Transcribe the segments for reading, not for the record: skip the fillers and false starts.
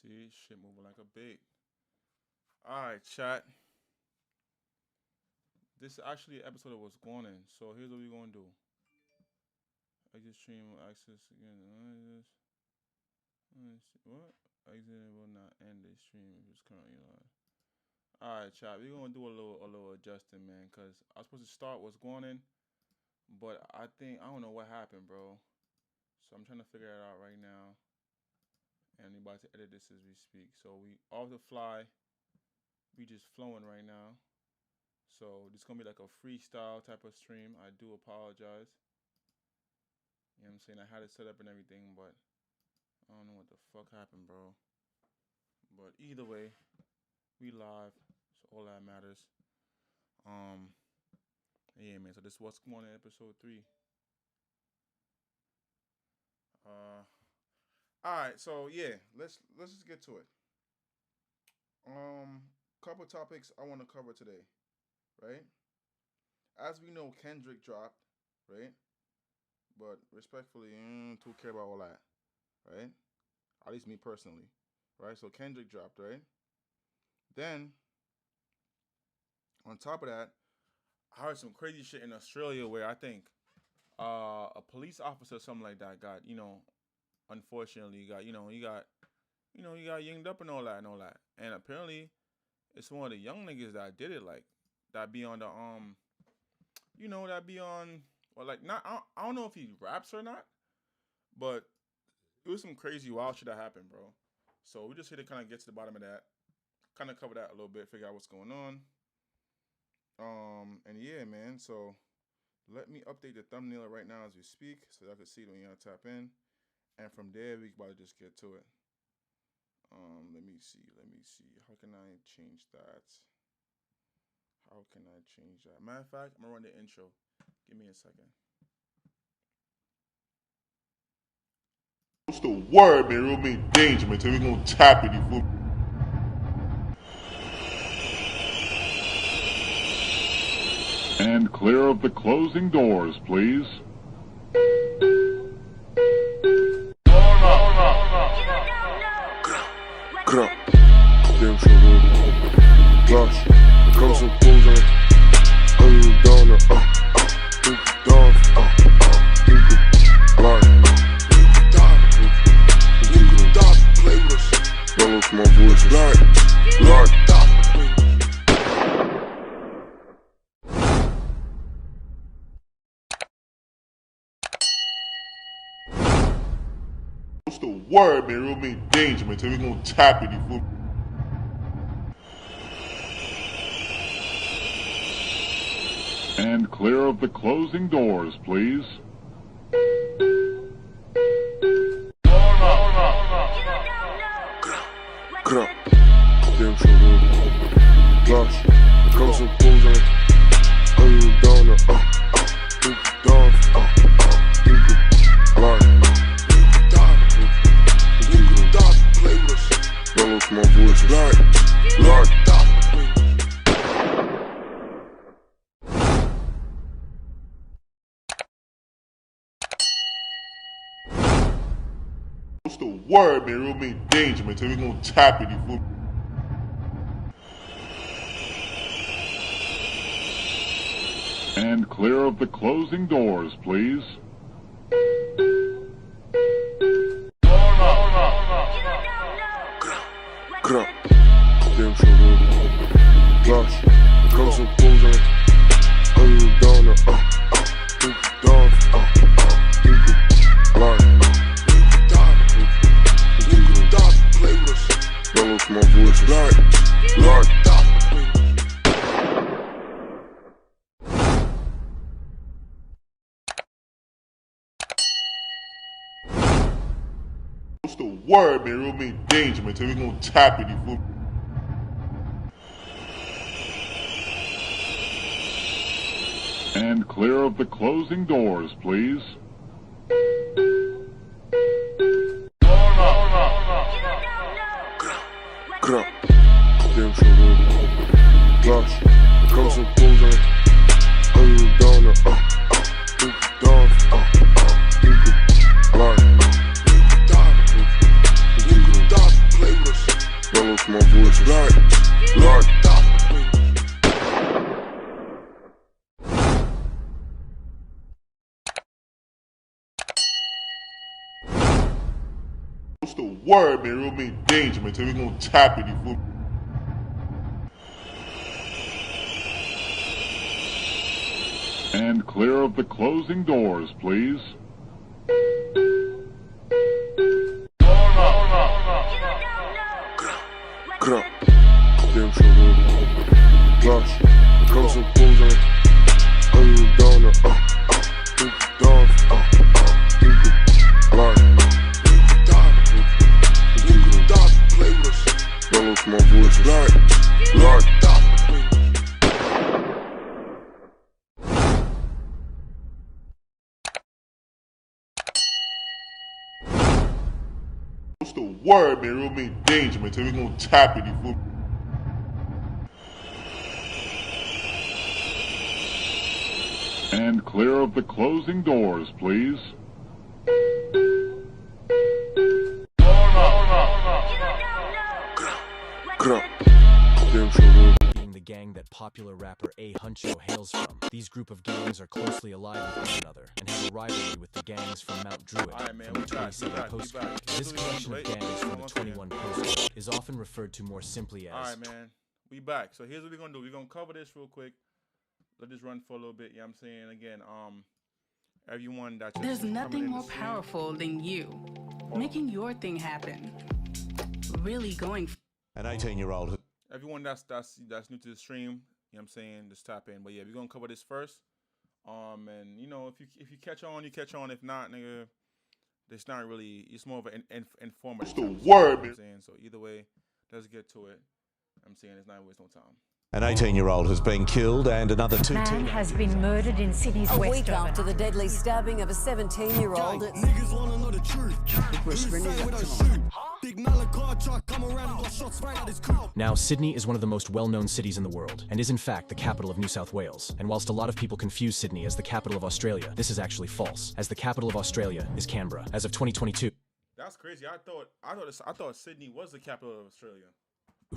See, shit moving like a bait. Alright, chat. This is actually an episode of what's going on. So here's what we're gonna do. Exit stream will access again. What? Exit will not end this stream if it's currently live. Alright, chat. We're gonna do a little adjusting, man, cause I was supposed to start what's going on, but I don't know what happened, bro. So I'm trying to figure it out right now. And we're about to edit this as we speak. So we off the fly. We just flowing right now. So this is gonna be like a freestyle type of stream. I do apologize. You know what I'm saying? I had it set up and everything, but I don't know what the fuck happened, bro. But either way, we live. So all that matters. Yeah, man. So this is what's going on, episode 3. Alright, so yeah, let's just get to it. Couple topics I want to cover today, right? As we know, Kendrick dropped, right? But respectfully, too care about all that, right? At least me personally, right? So Kendrick dropped, right? Then, on top of that, I heard some crazy shit in Australia where I think a police officer or something like that got, unfortunately got yinged up and all that. And apparently it's one of the young niggas that did it, like that be on the that be on, or like not I don't know if he raps or not, but it was some crazy wild shit that happened, bro. So we just here to kind of get to the bottom of that, kind of cover that a little bit, figure out what's going on. And yeah, man, so let me update the thumbnail right now as we speak so y'all can see it when y'all tap in. And from there, we can about to just get to it. Let me see. How can I change that? Matter of fact, I'm going to run the intro. Give me a second. What's the word, man? Real mean danger, man. So we going to tap it, you fool. And clear of the closing doors, please. Damn sure will. Gosh, come so close on you down think you dog, think you blind. You can stop, play with us. Don't look my voice, Lord. What's the word, man? Real mean danger, man. So we going to tap it, you fool. And clear of the closing doors, please. Damn sure will. Gosh, come so close on you down think you dog, think you blind. You can stop, play with us. Don't look my voice, Lord. What's the word, man? Real mean danger, man. So we going to tap it, you fool. And clear of the closing doors, please. Damn sure will. Gosh, come so close on you down think you dog, think you blind. You can stop, play with us. Don't look my voice, Lord. What's the word, man? Real mean danger, man. So we going to tap it, you fool. And clear of the closing doors, please. Damn sure will. Gosh, come so close on you down think you dog, think you blind. You can stop, play with us. What's the word, man? Real mean danger, man. So we gonna tap it, you fool. And clear of the closing doors, please. Crap. Damn sure will. Flash. Comes and pulls on. Down. Down. Play with us. Don't look my voice. Like. What's the word, man? Real mean danger, man. So we gonna tap it, you fool. And clear of the closing doors, please. Crap. Damn sure will. Being the gang that popular rapper A Huncho hails from. These group of gangs are closely allied with one another and have a rivalry with the gangs from Mount Druitt. Alright, man, from the we back, 27 we back. postcode. This collection of gangs from the 21 postcode is often referred to more simply as. Alright, man, we back. So here's what we're gonna do. We're gonna cover this real quick. Let this run for a little bit. You know what I'm saying? Again, everyone that just There's nothing more powerful than you making your thing happen. Really going. An 18-year-old. Everyone that's new to the stream, you know what I'm saying, just tap in. But yeah, we're gonna cover this first. And you know, if you catch on, you catch on. If not, nigga, it's not really. It's more of an informative. What's the word, man? So either way, let's get to it. I'm saying it's not waste no time. An 18-year-old has been killed and another two Man has been murdered in Sydney's A West week Urban. after the deadly stabbing of a 17-year-old. Niggas wanna know the truth. Big Malacca truck come around and got shots right at his crew. Now, Sydney is one of the most well-known cities in the world, and is in fact the capital of New South Wales. And whilst a lot of people confuse Sydney as the capital of Australia, this is actually false, as the capital of Australia is Canberra. As of 2022, That's crazy. I thought Sydney was the capital of Australia.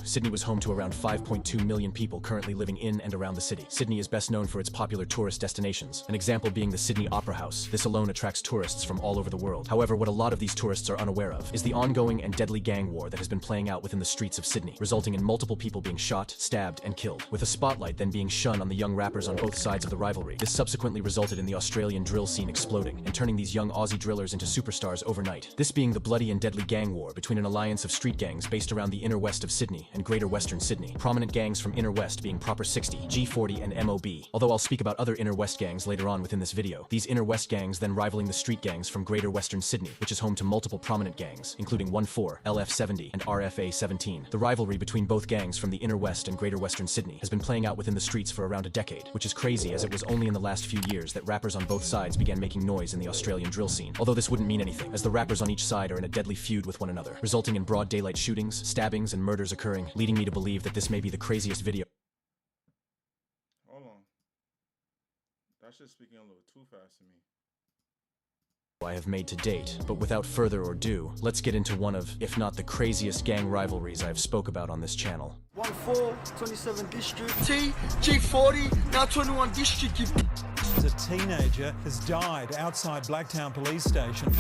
Sydney was home to around 5.2 million people currently living in and around the city. Sydney is best known for its popular tourist destinations, an example being the Sydney Opera House. This alone attracts tourists from all over the world. However, what a lot of these tourists are unaware of is the ongoing and deadly gang war that has been playing out within the streets of Sydney, resulting in multiple people being shot, stabbed, and killed, with a spotlight then being shone on the young rappers on both sides of the rivalry. This subsequently resulted in the Australian drill scene exploding and turning these young Aussie drillers into superstars overnight. This being the bloody and deadly gang war between an alliance of street gangs based around the inner west of Sydney and greater western Sydney. Prominent gangs from inner west being Proper 60, G40, and MOB. Although I'll speak about other inner west gangs later on within this video. These inner west gangs then rivaling the street gangs from greater western Sydney, which is home to multiple prominent gangs, including 1-4, LF70, and RFA17. The rivalry between both gangs from the inner west and greater western Sydney has been playing out within the streets for around a decade, which is crazy as it was only in the last few years that rappers on both sides began making noise in the Australian drill scene. Although this wouldn't mean anything, as the rappers on each side are in a deadly feud with one another, resulting in broad daylight shootings, stabbings, and murders occurring, leading me to believe that this may be the craziest video. Hold on. That's just speaking a little too fast to me. I have made to date, but without further ado, let's get into one of, if not the craziest gang rivalries I have spoke about on this channel. 1-4, 27 district. T, G40, now 21 district. A teenager has died outside Blacktown police station.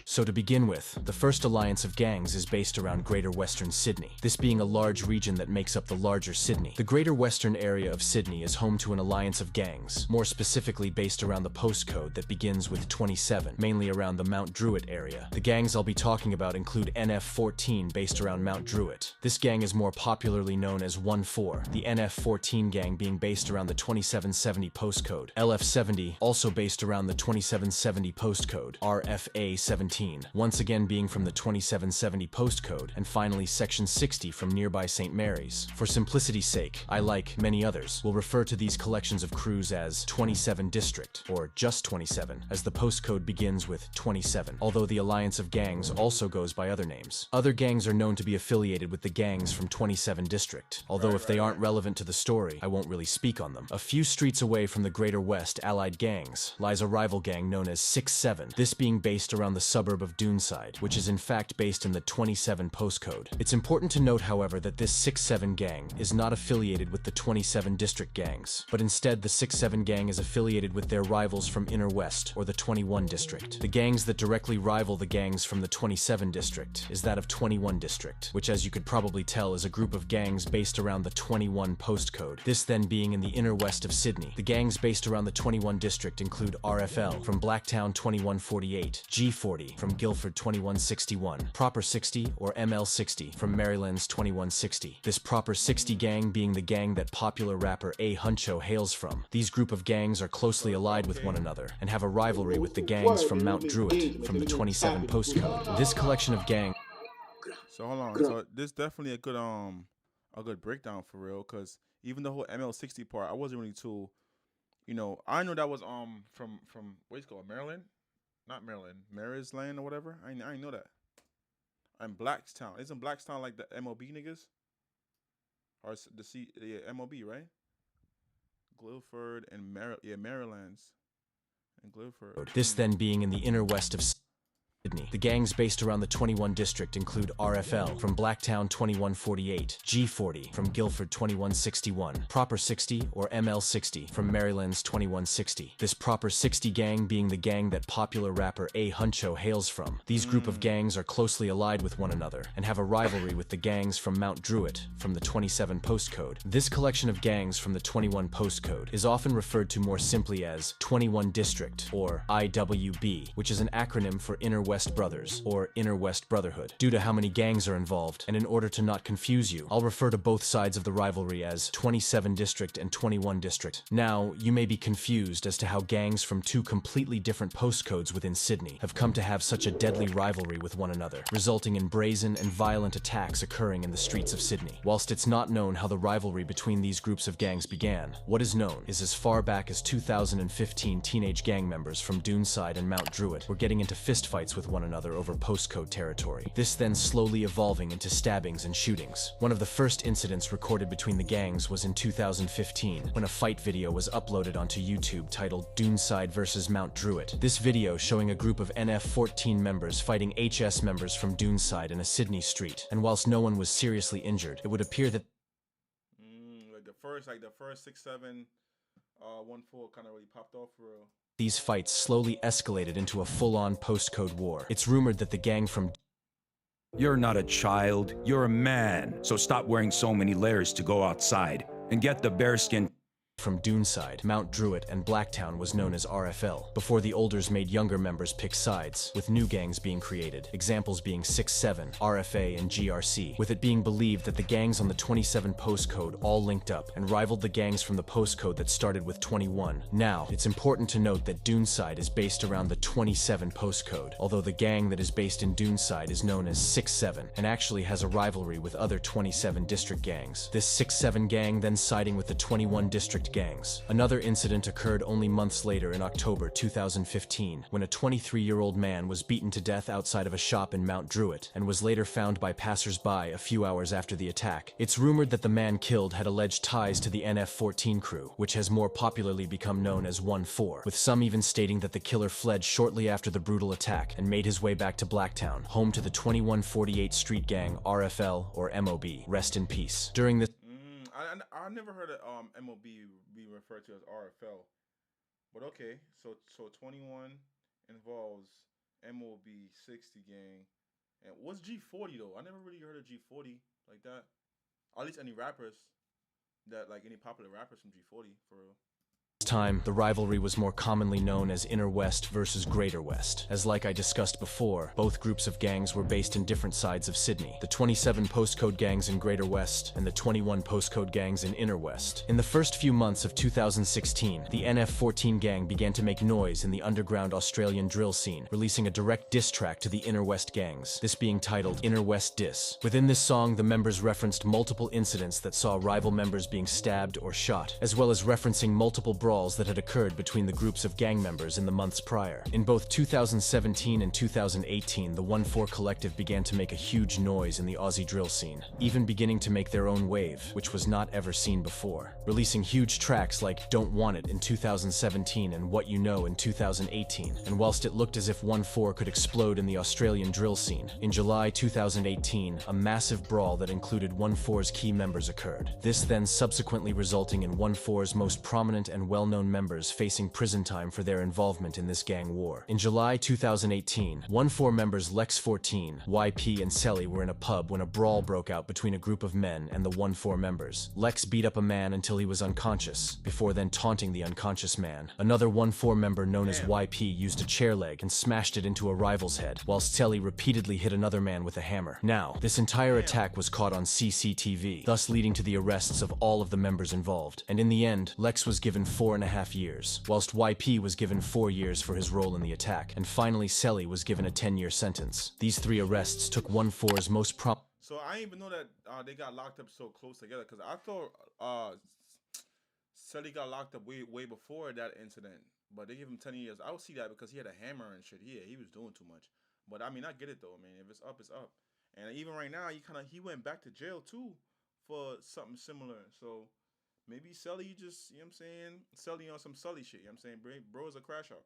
So to begin with, the first alliance of gangs is based around Greater Western Sydney, this being a large region that makes up the larger Sydney. The Greater Western area of Sydney is home to an alliance of gangs, more specifically based around the postcode that begins with 27, mainly around the Mount Druitt area. The gangs I'll be talking about include NF14 based around Mount Druitt. This gang is more popularly known as 1-4, the NF14 gang being based around the 2770 postcode, LF70 also based around the 2770 postcode, RFA17 once again being from the 2770 postcode, and finally section 60 from nearby St. Mary's. For simplicity's sake, I, like many others, will refer to these collections of crews as 27 District, or just 27, as the postcode begins with 27, although the alliance of gangs also goes by other names. Other gangs are known to be affiliated with the gangs from 27 District, although if they aren't relevant to the story, I won't won't really speak on them. A few streets away from the Greater West allied gangs lies a rival gang known as 6-7, this being based around the suburb of Doonside, which is in fact based in the 27 postcode. It's important to note, however, that this 6-7 gang is not affiliated with the 27 district gangs, but instead the 6-7 gang is affiliated with their rivals from Inner West or the 21 district. The gangs that directly rival the gangs from the 27 district is that of 21 district, which, as you could probably tell, is a group of gangs based around the 21 postcode, this then being in the Inner West of Sydney. The gangs based around the 21 district include RFL from Blacktown 2148, G40 from Guildford 2161, Proper 60 or ML60 from Maryland's 2160. This Proper 60 gang being the gang that popular rapper A Huncho hails from. These group of gangs are closely allied with one another and have a rivalry with the gangs from Mount Druitt from the 27 postcode. This collection of gangs. So hold on. So this definitely a good breakdown for real, because even the whole ML60 part, I wasn't really too, I know that was from what's it called, Maryland, not Maryland, Mary's Land or whatever. I didn't know that. And Blackstown, isn't Blackstown like the MOB niggas, or the MOB, right? Guildford and Maryland's and Guildford. This then being in the Inner West of Sydney. The gangs based around the 21 district include RFL from Blacktown 2148, G40 from Guildford 2161, Proper 60 or ML60 from Maryland's 2160. This Proper 60 gang being the gang that popular rapper A Huncho hails from. These group of gangs are closely allied with one another and have a rivalry with the gangs from Mount Druitt from the 27 postcode. This collection of gangs from the 21 postcode is often referred to more simply as 21 District or IWB, which is an acronym for Inner West Brothers, or Inner West Brotherhood. Due to how many gangs are involved, and in order to not confuse you, I'll refer to both sides of the rivalry as 27 District and 21 District. Now, you may be confused as to how gangs from two completely different postcodes within Sydney have come to have such a deadly rivalry with one another, resulting in brazen and violent attacks occurring in the streets of Sydney. Whilst it's not known how the rivalry between these groups of gangs began, what is known is as far back as 2015 teenage gang members from Doonside and Mount Druitt were getting into fistfights with one another over postcode territory. This then slowly evolving into stabbings and shootings. One of the first incidents recorded between the gangs was in 2015, when a fight video was uploaded onto YouTube titled Doonside vs Mount Druitt. This video showing a group of NF14 members fighting HS members from Doonside in a Sydney street, and whilst no one was seriously injured, it would appear that the first 6-7 1-4 kind of really popped off for real. These fights slowly escalated into a full-on postcode war. It's rumored that the gang from You're not a child, you're a man. So stop wearing so many layers to go outside and get the bearskin from Doonside, Mount Druitt, and Blacktown was known as RFL, before the Olders made younger members pick sides, with new gangs being created, examples being 6-7, RFA, and GRC, with it being believed that the gangs on the 27 postcode all linked up and rivaled the gangs from the postcode that started with 21. Now, it's important to note that Doonside is based around the 27 postcode, although the gang that is based in Doonside is known as 6-7, and actually has a rivalry with other 27 district gangs. This 6-7 gang then siding with the 21 district gangs. Another incident occurred only months later in October 2015, when a 23-year-old man was beaten to death outside of a shop in Mount Druitt, and was later found by passers-by a few hours after the attack. It's rumored that the man killed had alleged ties to the NF14 crew, which has more popularly become known as 1-4, with some even stating that the killer fled shortly after the brutal attack and made his way back to Blacktown, home to the 2148 street gang RFL or MOB. Rest in peace. During this I never heard of MOB be referred to as RFL, but okay. So 21 involves MOB 60 gang, and what's G40 though? I never really heard of G40 like that. At least any rappers that like any popular rappers from G40 for real. Time, the rivalry was more commonly known as Inner West versus Greater West, as like I discussed before, both groups of gangs were based in different sides of Sydney, the 27 postcode gangs in Greater West and the 21 postcode gangs in Inner West. In the first few months of 2016, the NF14 gang began to make noise in the underground Australian drill scene, releasing a direct diss track to the Inner West gangs, this being titled Inner West Diss. Within this song, the members referenced multiple incidents that saw rival members being stabbed or shot, as well as referencing multiple brawls brawls that had occurred between the groups of gang members in the months prior. In both 2017 and 2018, the 1-4 collective began to make a huge noise in the Aussie drill scene, even beginning to make their own wave, which was not ever seen before, releasing huge tracks like Don't Want It in 2017 and What You Know in 2018. And whilst it looked as if 1-4 could explode in the Australian drill scene, in July 2018, a massive brawl that included 1-4's key members occurred. This then subsequently resulting in 1-4's most prominent and well-known members facing prison time for their involvement in this gang war. In July 2018, 1-4 members Lex 14, YP, and Selly were in a pub when a brawl broke out between a group of men and the 1-4 members. Lex beat up a man until he was unconscious, before then taunting the unconscious man. Another 1-4 member known as YP used a chair leg and smashed it into a rival's head, whilst Selly repeatedly hit another man with a hammer. Now, this entire attack was caught on CCTV, thus leading to the arrests of all of the members involved. And in the end, Lex was given 4.5 years, whilst YP was given 4 years for his role in the attack, and finally Selly was given a 10-year sentence. These 3 arrests took 1-4's most So I didn't even know that they got locked up so close together, because I thought Selly got locked up way before that incident, but they give him 10 years. I would see that because he had a hammer and shit. Yeah, he was doing too much. But I mean, I get it though, man. If it's up, it's up. And even right now, he went back to jail too for something similar. So maybe Selly just, you know what I'm saying, Selly on some Sully shit. You know what I'm saying, bro is a crash out.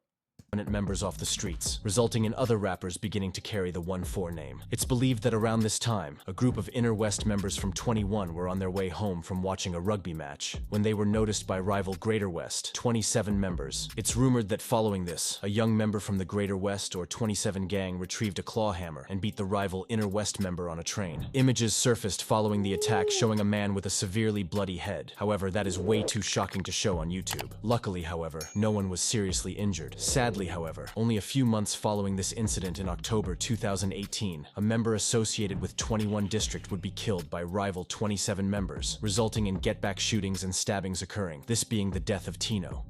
Members off the streets, resulting in other rappers beginning to carry the 1-4 name. It's believed that around this time, a group of Inner West members from 21 were on their way home from watching a rugby match when they were noticed by rival Greater West, 27 members. It's rumored that following this, a young member from the Greater West or 27 gang retrieved a claw hammer and beat the rival Inner West member on a train. Images surfaced following the attack showing a man with a severely bloody head. However, that is way too shocking to show on YouTube. Luckily, however, no one was seriously injured. Sadly, however, only a few months following this incident in October 2018, a member associated with 21 District would be killed by rival 27 members, resulting in get-back shootings and stabbings occurring, this being the death of Tino.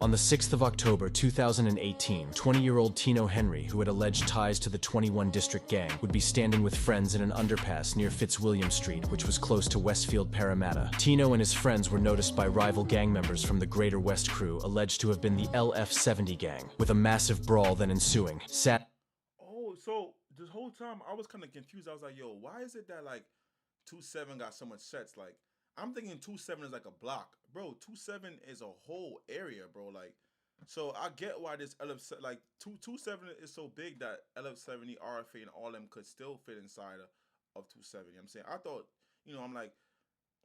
On the 6th of October 2018, 20-year-old Tino Henry, who had alleged ties to the 21 District gang, would be standing with friends in an underpass near Fitzwilliam Street, which was close to Westfield, Parramatta. Tino and his friends were noticed by rival gang members from the Greater West crew, alleged to have been the LF70 gang, with a massive brawl then ensuing. Oh, so this whole time I was kind of confused. I was like, yo, why is it that like 2-7 got so much sets? Like, I'm thinking 2-7 is like a block. Bro, 2-7 is a whole area, bro. Like, so I get why this LF, like, 2-7 is so big that LF70, RFA, and all them could still fit inside of 2-7. You know what I'm saying? I thought, you know, I'm like,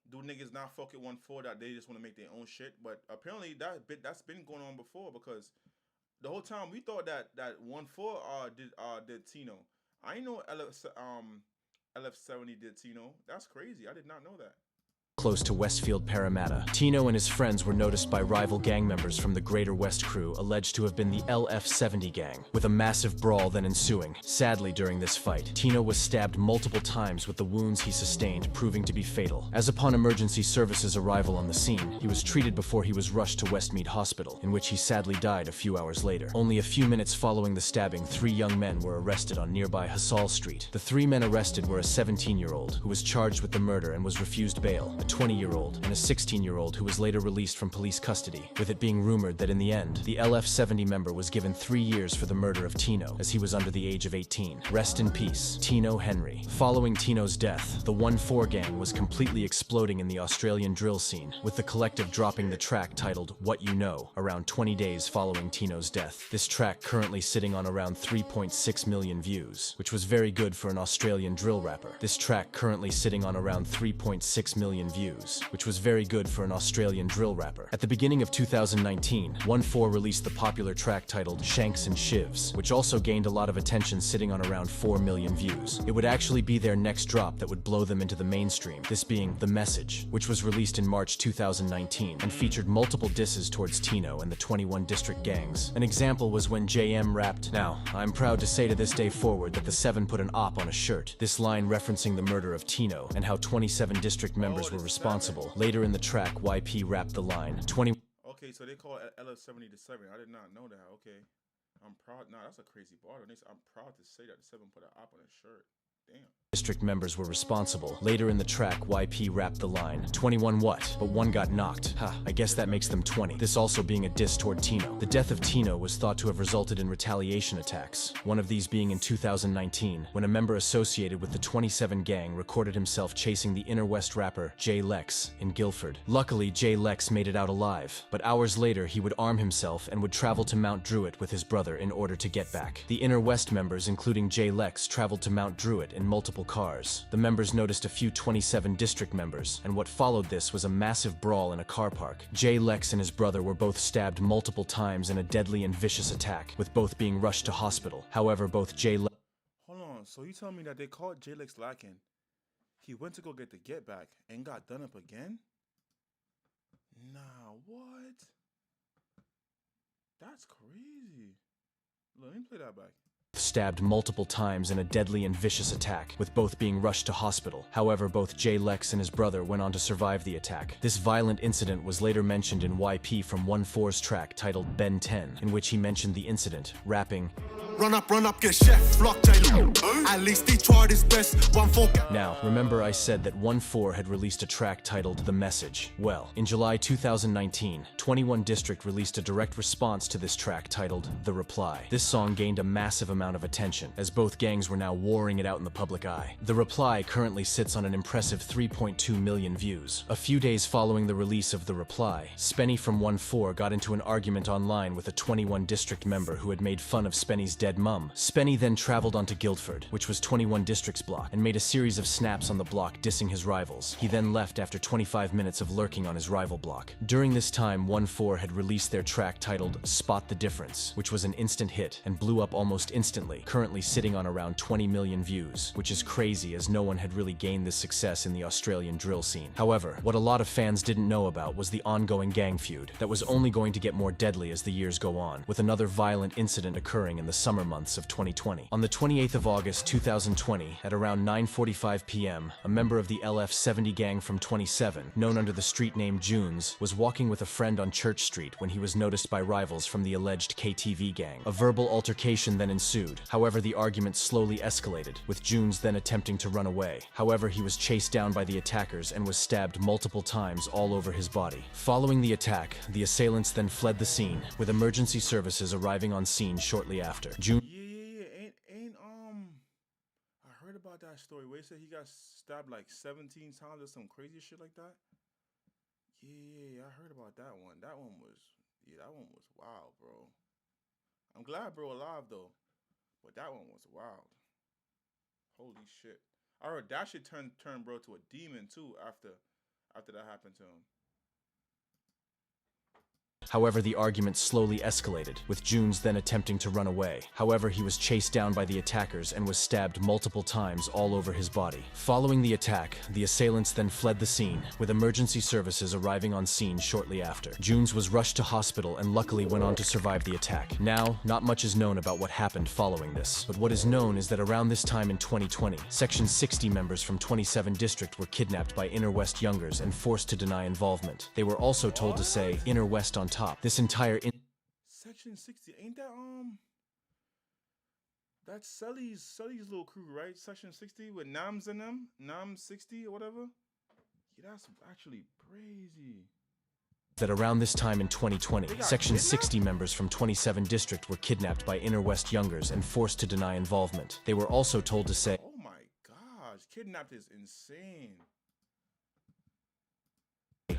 do niggas not fuck it 1-4 that they just want to make their own shit? But apparently that's been going on before, because the whole time we thought that 1-4 did Tino. I didn't know LF70 did Tino. That's crazy. I did not know that. Close to Westfield, Parramatta. Tino and his friends were noticed by rival gang members from the Greater West crew, alleged to have been the LF70 gang, with a massive brawl then ensuing. Sadly, during this fight, Tino was stabbed multiple times, with the wounds he sustained proving to be fatal. As upon emergency services arrival on the scene, he was treated before he was rushed to Westmead Hospital, in which he sadly died a few hours later. Only a few minutes following the stabbing, 3 young men were arrested on nearby Hassall Street. The 3 men arrested were a 17-year-old, who was charged with the murder and was refused bail, a 20-year-old, and a 16-year-old who was later released from police custody, with it being rumored that in the end, the LF70 member was given 3 years for the murder of Tino, as he was under the age of 18. Rest in peace, Tino Henry. Following Tino's death, the 1-4 gang was completely exploding in the Australian drill scene, with the collective dropping the track titled What You Know, around 20 days following Tino's death. This track currently sitting on around 3.6 million views, which was very good for an Australian drill rapper. This track currently sitting on around 3.6 million views, which was very good for an Australian drill rapper. At the beginning of 2019, 1-4 released the popular track titled Shanks and Shivs, which also gained a lot of attention, sitting on around 4 million views. It would actually be their next drop that would blow them into the mainstream, this being The Message, which was released in March 2019 and featured multiple disses towards Tino and the 21 District gangs. An example was when JM rapped, "Now, I'm proud to say to this day forward that the 7 put an op on a shirt," this line referencing the murder of Tino and how 27 District members were responsible. Later in the track, YP rapped the line, 20. Okay, so they call it LF70 the 7. I did not know that. Okay. I'm proud. Nah, that's a crazy bar. I'm proud to say that the 7 put an op on his shirt. District members were responsible. Later in the track, YP rapped the line, 21 what? But one got knocked. Ha, I guess that makes them 20. This also being a diss toward Tino. The death of Tino was thought to have resulted in retaliation attacks, one of these being in 2019, when a member associated with the 27 gang recorded himself chasing the Inner West rapper Jay Lex in Guildford. Luckily, Jay Lex made it out alive, but hours later he would arm himself and would travel to Mount Druitt with his brother in order to get back. The Inner West members, including Jay Lex, traveled to Mount Druitt in multiple cars. The members noticed a few 27 district members, and what followed this was a massive brawl in a car park. Jay Lex and his brother were both stabbed multiple times in a deadly and vicious attack, with both being rushed to hospital. However, both Jay Lex... Hold on, so you telling me that they caught Jay Lex lacking? He went to go get the get back and got done up again? Nah, what? That's crazy. Let me play that back. Stabbed multiple times in a deadly and vicious attack, with both being rushed to hospital. However, both Jay Lex and his brother went on to survive the attack. This violent incident was later mentioned in YP from 1-4's track titled Ben 10, in which he mentioned the incident, rapping, Run up, get chef, lock J-Lo. At least he tried his best. 1-4. Now, remember I said that 1-4 had released a track titled The Message. Well, in July 2019, 21 District released a direct response to this track titled The Reply. This song gained a massive amount of attention, as both gangs were now warring it out in the public eye. The Reply currently sits on an impressive 3.2 million views. A few days following the release of The Reply, Spenny from 1-4 got into an argument online with a 21 District member who had made fun of Spenny's dead mum. Spenny then traveled onto Guildford, which was 21 District's block, and made a series of snaps on the block dissing his rivals. He then left after 25 minutes of lurking on his rival block. During this time, 1-4 had released their track titled Spot the Difference, which was an instant hit and blew up almost instantly, currently sitting on around 20 million views, which is crazy as no one had really gained this success in the Australian drill scene. However, what a lot of fans didn't know about was the ongoing gang feud that was only going to get more deadly as the years go on, with another violent incident occurring in the summer months of 2020. On the 28th of August 2020, at around 9:45 p.m., a member of the LF70 gang from 27, known under the street name Junes, was walking with a friend on Church Street when he was noticed by rivals from the alleged KTV gang. A verbal altercation then ensued. However, the argument slowly escalated, with Junes then attempting to run away. However, he was chased down by the attackers and was stabbed multiple times all over his body. Following the attack, the assailants then fled the scene, with emergency services arriving on scene shortly after. I heard about that story where he said he got stabbed like 17 times or some crazy shit like that. Yeah, I heard about that one. That one was wild, bro. I'm glad bro alive though, but that one was wild. Holy shit. I heard that shit turn bro to a demon too after that happened to him. However, the argument slowly escalated, with Junes then attempting to run away. However, he was chased down by the attackers and was stabbed multiple times all over his body. Following the attack, the assailants then fled the scene, with emergency services arriving on scene shortly after. Junes was rushed to hospital and luckily went on to survive the attack. Now, not much is known about what happened following this, but what is known is that around this time in 2020, Section 60 members from 27 District were kidnapped by Inner West youngers and forced to deny involvement. They were also told to say, Inner West on top. This entire Section 60, ain't that that's Sully's little crew, right? Section 60 with Nams in them, Nam 60 or whatever. Yeah, that's actually crazy. That around this time in 2020, Section 60 members from 27 District were kidnapped by Inner West youngers and forced to deny involvement. They were also told to say, "Oh my gosh, kidnapped is insane."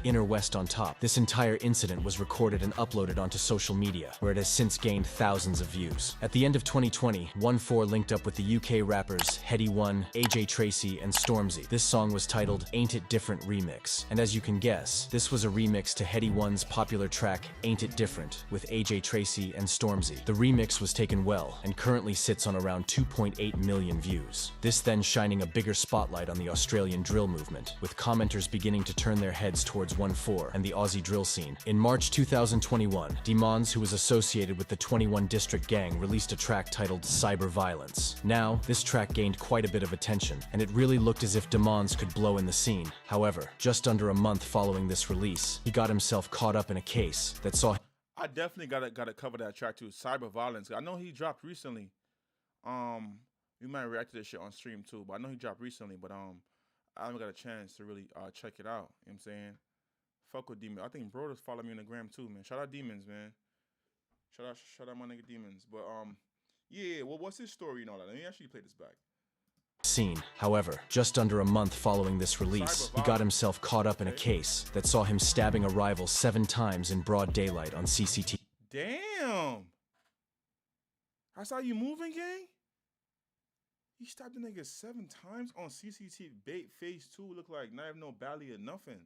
Inner West on top. This entire incident was recorded and uploaded onto social media, where it has since gained thousands of views. At the end of 2020, 1-4 linked up with the UK rappers Heady One, AJ Tracy, and Stormzy. This song was titled Ain't It Different Remix, and as you can guess, this was a remix to Heady One's popular track Ain't It Different with AJ Tracy and Stormzy. The remix was taken well and currently sits on around 2.8 million views. This then shining a bigger spotlight on the Australian drill movement, with commenters beginning to turn their heads towards 1-4 and the Aussie drill scene. In March 2021, Demons, who was associated with the 21 District gang, released a track titled Cyber Violence. Now, this track gained quite a bit of attention, and it really looked as if Demons could blow in the scene. However, just under a month following this release, he got himself caught up in a case that saw... I definitely gotta cover that track too, Cyber Violence. I know he dropped recently. We might react to this shit on stream too. But I know he dropped recently, but I haven't got a chance to really check it out. You know what I'm saying? Fuck with Demons. I think bro just follow me on the gram too, man. Shout out Demons, man. Shout out my nigga Demons. But yeah, well, what's his story and all that? Let me actually play this back. Scene. However, just under a month following this release, he got himself caught up in a case that saw him stabbing a rival 7 times in broad daylight on CCTV. Damn! That's how you moving, gang? He stabbed the nigga 7 times on CCTV. Bait phase 2 look like not even no belly or nothing.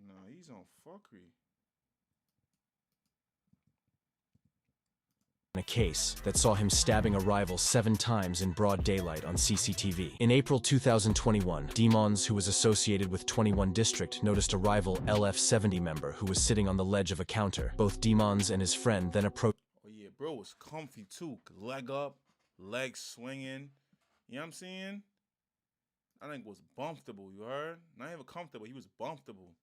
Nah, he's on fuckery. A case that saw him stabbing a rival 7 times in broad daylight on CCTV. In April 2021, Demons, who was associated with 21 District, noticed a rival LF70 member who was sitting on the ledge of a counter. Both Demons and his friend then approached. Oh yeah, bro was comfy too. Leg up, leg swinging. You know what I'm saying? I think was bumptable, you heard? Not even comfortable, he was bumptable.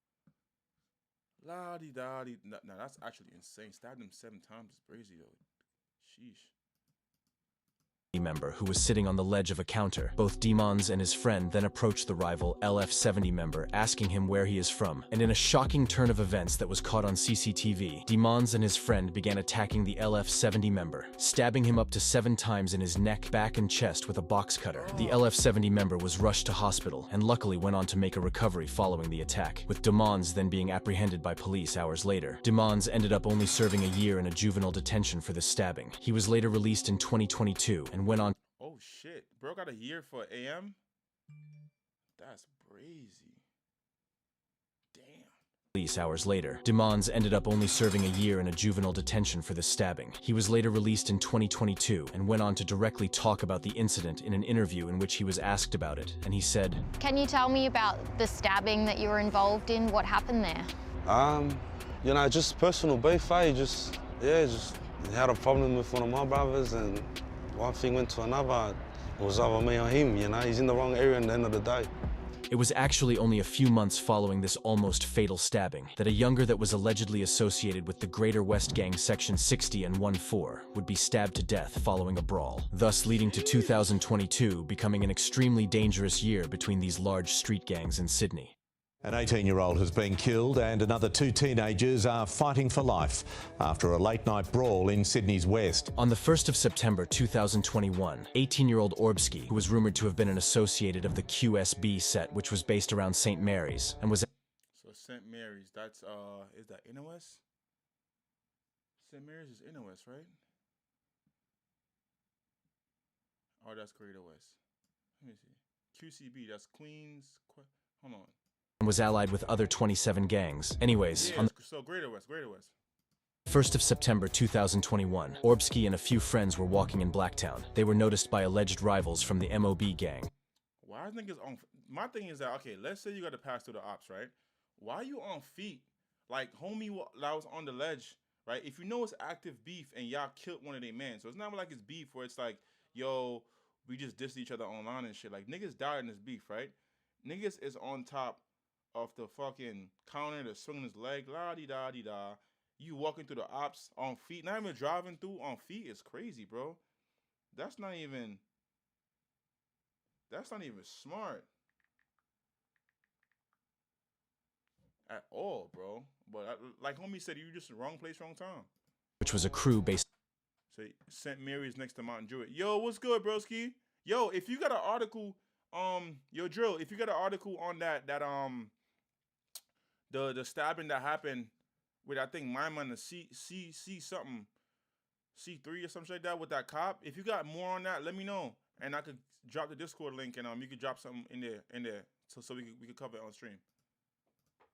La-di-da-di. Nah, that's actually insane. Stabbed him 7 times is crazy though. Sheesh. Member who was sitting on the ledge of a counter. Both Demons and his friend then approached the rival LF70 member, asking him where he is from. And in a shocking turn of events that was caught on CCTV, Demons and his friend began attacking the LF70 member, stabbing him up to 7 times in his neck, back, and chest with a box cutter. The LF70 member was rushed to hospital and luckily went on to make a recovery following the attack, with Demons then being apprehended by police hours later. Demons ended up only serving a year in a juvenile detention for this stabbing. He was later released in 2022 and went on. Oh shit, bro got a year for AM? That's crazy. Damn. Police hours later, Demons ended up only serving a year in a juvenile detention for this stabbing. He was later released in 2022 and went on to directly talk about the incident in an interview in which he was asked about it, and he said, "Can you tell me about the stabbing that you were involved in? What happened there?" You know, just personal beef, just had a problem with one of my brothers, and one thing went to another. It was either me or him, you know? He's in the wrong area at the end of the day. It was actually only a few months following this almost fatal stabbing that a younger that was allegedly associated with the Greater West Gang Section 60 and 14 would be stabbed to death following a brawl, thus leading to 2022 becoming an extremely dangerous year between these large street gangs in Sydney. An 18-year-old has been killed and another 2 teenagers are fighting for life after a late-night brawl in Sydney's West. On the 1st of September 2021, 18-year-old Orbsky, who was rumoured to have been an associated of the QSB set, which was based around St. Mary's, and was... So St. Mary's, that's, is that INQUURIES? St. Mary's is INQUURIES, right? Oh, that's Greater West. Let me see. QCB, that's Queens... Hold on. Was allied with other 27 gangs. Anyways, yeah, on so Greater West. 1st of September 2021, Orbsky and a few friends were walking in Blacktown. They were noticed by alleged rivals from the MOB gang. Why niggas on... My thing is that, okay, let's say you got to pass through the ops, right? Why you on feet? Like, homie that was on the ledge, right? If you know it's active beef and y'all killed one of their men, so it's not like it's beef where it's like, yo, we just dissed each other online and shit. Like, niggas died in this beef, right? Niggas is on top of the fucking counter, they're swinging his leg, la-di-da-di-da. You walking through the ops on feet, not even driving through on feet is crazy, bro. That's not even smart at all, bro. But like homie said, you just wrong place, wrong time. Which was a crew based. So St. Mary's next to Mountain Druid. Yo, what's good, broski? Yo, if you got an article, yo Drill, if you got an article on that the stabbing that happened with, I think my man, the C something, C3 or something like that with that cop. If you got more on that, let me know, and I could drop the Discord link, and you could drop something in there, so we could cover it on stream.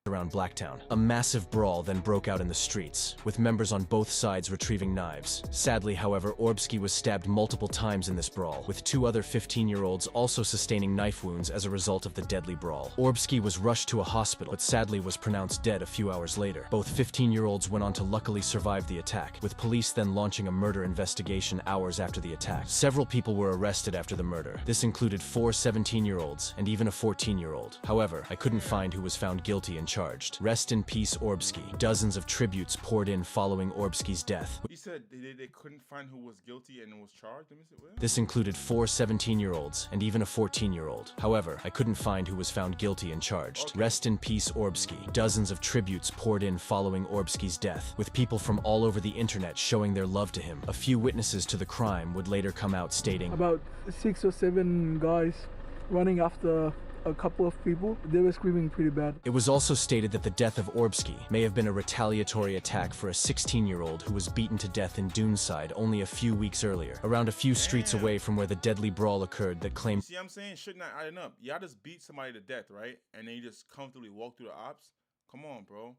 Around Blacktown. A massive brawl then broke out in the streets, with members on both sides retrieving knives. Sadly, however, Orbsky was stabbed multiple times in this brawl, with 2 other 15-year-olds also sustaining knife wounds as a result of the deadly brawl. Orbsky was rushed to a hospital, but sadly was pronounced dead a few hours later. Both 15-year-olds went on to luckily survive the attack, with police then launching a murder investigation hours after the attack. Several people were arrested after the murder. This included 4 17-year-olds and even a 14-year-old. However, I couldn't find who was found guilty and charged. Rest in peace, Orbski. Dozens of tributes poured in following Orbski's death. He said they couldn't find who was guilty and was charged. Let me see, where? This included 4 17-year-olds and even a 14-year-old. However, I couldn't find who was found guilty and charged. Okay. Rest in peace, Orbski. Dozens of tributes poured in following Orbski's death, with people from all over the internet showing their love to him. A few witnesses to the crime would later come out stating, about 6 or 7 guys running after a couple of people. They were screaming pretty bad. It was also stated that the death of Orbski may have been a retaliatory attack for a 16-year-old who was beaten to death in Duneside only a few weeks earlier, around a few streets away from where the deadly brawl occurred that claimed— See what I'm saying? Shit not adding up. Y'all just beat somebody to death, right? And then you just comfortably walk through the ops? Come on, bro.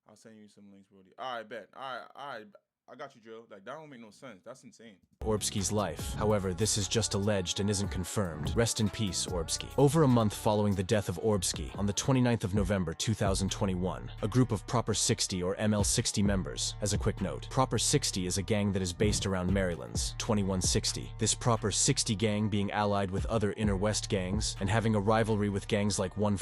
I'll send you some links, Brody. Alright, bet. Alright. I got you, Joe. Like, that don't make no sense. That's insane. Orbski's life. However, this is just alleged and isn't confirmed. Rest in peace, Orbski. Over a month following the death of Orbski, on the 29th of November 2021, a group of Proper 60 or ML60 members— as a quick note, Proper 60 is a gang that is based around Maryland's 2160. This Proper 60 gang being allied with other Inner West gangs and having a rivalry with gangs like 14,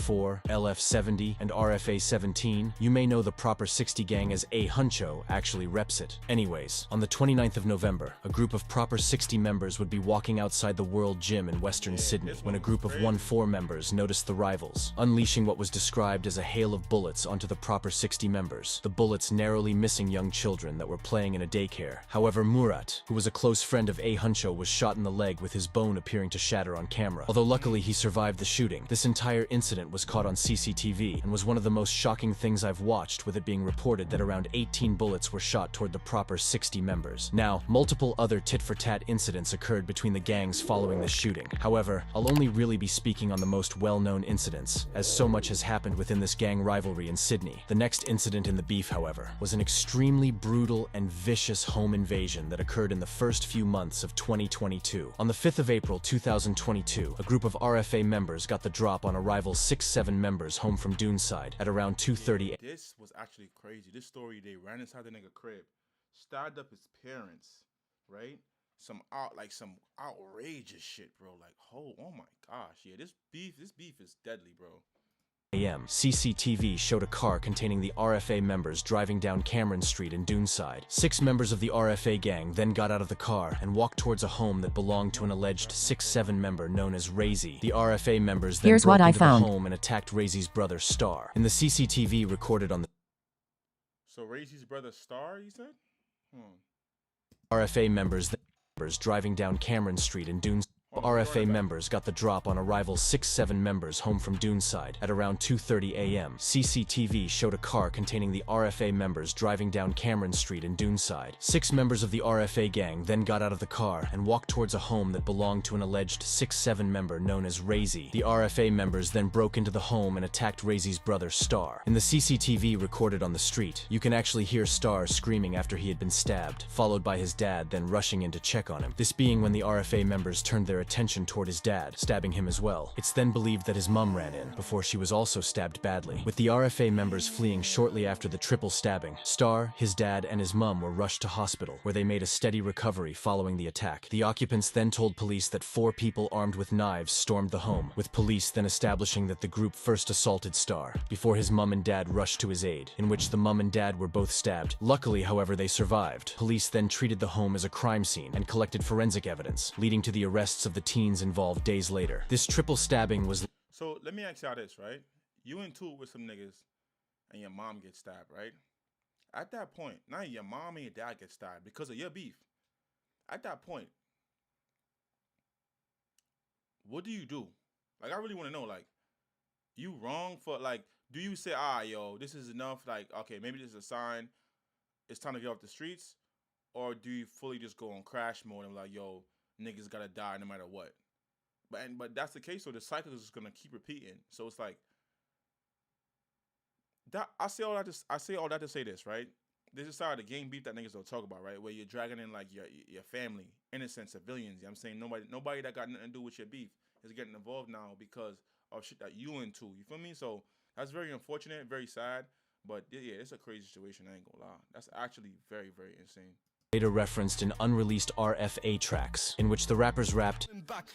LF70, and RFA 17, you may know the Proper 60 gang as A Huncho actually reps it. Anyways, on the 29th of November, a group of Proper 60 members would be walking outside the World Gym in Western Sydney when a group of 14 members noticed the rivals, unleashing what was described as a hail of bullets onto the Proper 60 members, the bullets narrowly missing young children that were playing in a daycare. However, Murat, who was a close friend of A Huncho, was shot in the leg with his bone appearing to shatter on camera. Although luckily he survived the shooting, this entire incident was caught on CCTV and was one of the most shocking things I've watched, with it being reported that around 18 bullets were shot toward the Proper 60 members. Now, multiple other tit-for-tat incidents occurred between the gangs following the shooting. However, I'll only really be speaking on the most well-known incidents, as so much has happened within this gang rivalry in Sydney. The next incident in the beef, however, was an extremely brutal and vicious home invasion that occurred in the first few months of 2022. On the 5th of April 2022, a group of RFA members got the drop on a rival 6-7 members home from Duneside at around 2:30. This was actually crazy. This story, they ran inside the nigga crib, stabbed up his parents, right? Some outrageous shit, bro. Like, oh my gosh, yeah, this beef is deadly, bro. AM, CCTV showed a car containing the RFA members driving down Cameron Street in Duneside. 6 members of the RFA gang then got out of the car and walked towards a home that belonged to an alleged 6-7 member known as Razy. The RFA members then broke into the home and attacked Razy's brother Star. In the CCTV recorded on the— So Razy's brother Star, you said? RFA members driving down Cameron Street in Duneside. RFA members got the drop on a rival 6-7 members home from Duneside at around 2:30 a.m. CCTV showed a car containing the RFA members driving down Cameron Street in Duneside. 6 members of the RFA gang then got out of the car and walked towards a home that belonged to an alleged 6-7 member known as Razy. The RFA members then broke into the home and attacked Razy's brother Star. In the CCTV recorded on the street, you can actually hear Star screaming after he had been stabbed, followed by his dad then rushing in to check on him. This being when the RFA members turned their attention toward his dad, stabbing him as well. It's then believed that his mum ran in, before she was also stabbed badly. With the RFA members fleeing shortly after the triple stabbing, Star, his dad, and his mum were rushed to hospital, where they made a steady recovery following the attack. The occupants then told police that 4 people armed with knives stormed the home, with police then establishing that the group first assaulted Star, before his mum and dad rushed to his aid, in which the mum and dad were both stabbed. Luckily, however, they survived. Police then treated the home as a crime scene and collected forensic evidence, leading to the arrests of the teens involved days later. This triple stabbing was— So let me ask y'all this, right? You in tour with some niggas and your mom gets stabbed, right? At that point, now your mom and your dad get stabbed because of your beef. At that point, what do you do? Like, I really want to know, like, you wrong for, like, do you say, yo, this is enough? Like, okay, maybe this is a sign. It's time to get off the streets. Or do you fully just go on crash mode and like, yo, niggas gotta die no matter what? But that's the case, so the cycle is just gonna keep repeating. So it's like that. I say all that to say this, right? This is side of the game beef that niggas don't talk about, right? Where you're dragging in like your family, innocent civilians. You know what I'm saying? Nobody that got nothing to do with your beef is getting involved now because of shit that you into. You feel me? So that's very unfortunate, very sad. But yeah, it's a crazy situation. I ain't gonna lie. That's actually very, very insane. later referenced in unreleased RFA tracks, in which the rappers rapped,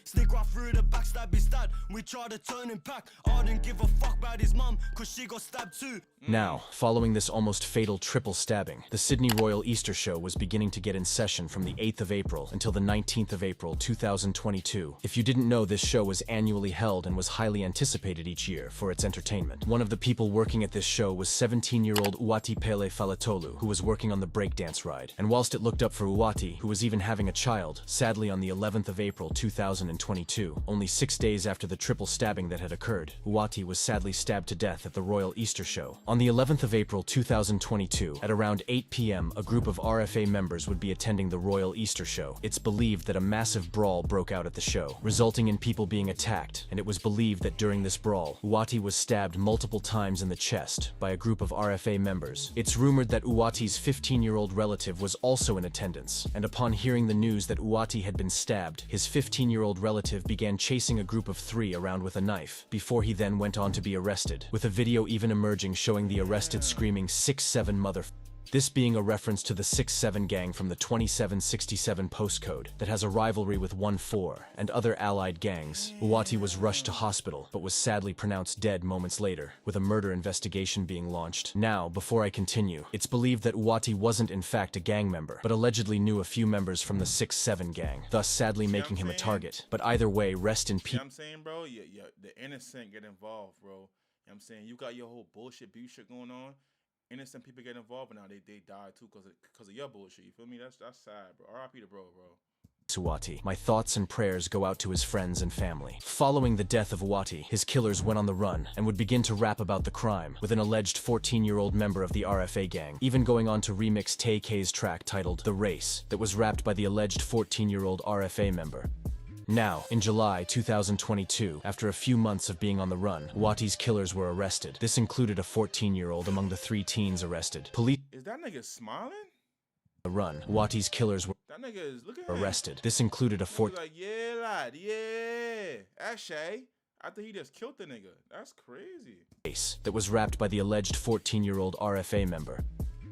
Sneak right through the backstab his dad. We tried to turn him back. I didn't give a fuck about his mum, cause she got stabbed too. Now, following this almost fatal triple stabbing, the Sydney Royal Easter Show was beginning to get in session from the 8th of April until the 19th of April 2022. If you didn't know, this show was annually held and was highly anticipated each year for its entertainment. One of the people working at this show was 17-year-old Uwati Pele Falatolu, who was working on the breakdance ride. And whilst it looked up for Uwati, who was even having a child, sadly on the 11th of April 2022, only 6 days after the triple stabbing that had occurred, Uwati was sadly stabbed to death at the Royal Easter Show. On the 11th of April 2022, at around 8 p.m., a group of RFA members would be attending the Royal Easter Show. It's believed that a massive brawl broke out at the show, resulting in people being attacked, and it was believed that during this brawl, Uwati was stabbed multiple times in the chest by a group of RFA members. It's rumored that Uwati's 15-year-old relative was also in attendance, and upon hearing the news that Uwati had been stabbed, his 15-year-old relative began chasing a group of 3 around with a knife, before he then went on to be arrested, with a video even emerging showing the arrested screaming 6-7 mother. This being a reference to the 6-7 gang from the 2767 postcode that has a rivalry with 1-4 and other allied gangs. Uwati was rushed to hospital, but was sadly pronounced dead moments later, with a murder investigation being launched. Now, before I continue, it's believed that Uwati wasn't in fact a gang member, but allegedly knew a few members from the 6-7 gang, thus sadly making him a target. But either way, rest in peace. You know what I'm saying, bro? Yeah, the innocent get involved, bro. You know what I'm saying? You got your whole bullshit shit going on. Innocent people get involved, and now they die too because of your bullshit. You feel me? That's sad, bro. R.I.P. to bro. Uwati. My thoughts and prayers go out to his friends and family. Following the death of Uwati, his killers went on the run and would begin to rap about the crime, with an alleged 14-year-old member of the RFA gang, even going on to remix Tay K's track titled The Race, that was rapped by the alleged 14-year-old RFA member. Now, in July 2022, after a few months of being on the run, Uwati's killers were arrested. This included a 14-year-old among the 3 teens arrested. Police Is that nigga smiling? The run. Uwati's killers were That nigga is looking arrested. This included a like, yeah, lad, yeah. That's Shay. After he just killed the nigga. That's crazy. Case that was rapped by the alleged 14-year-old RFA member.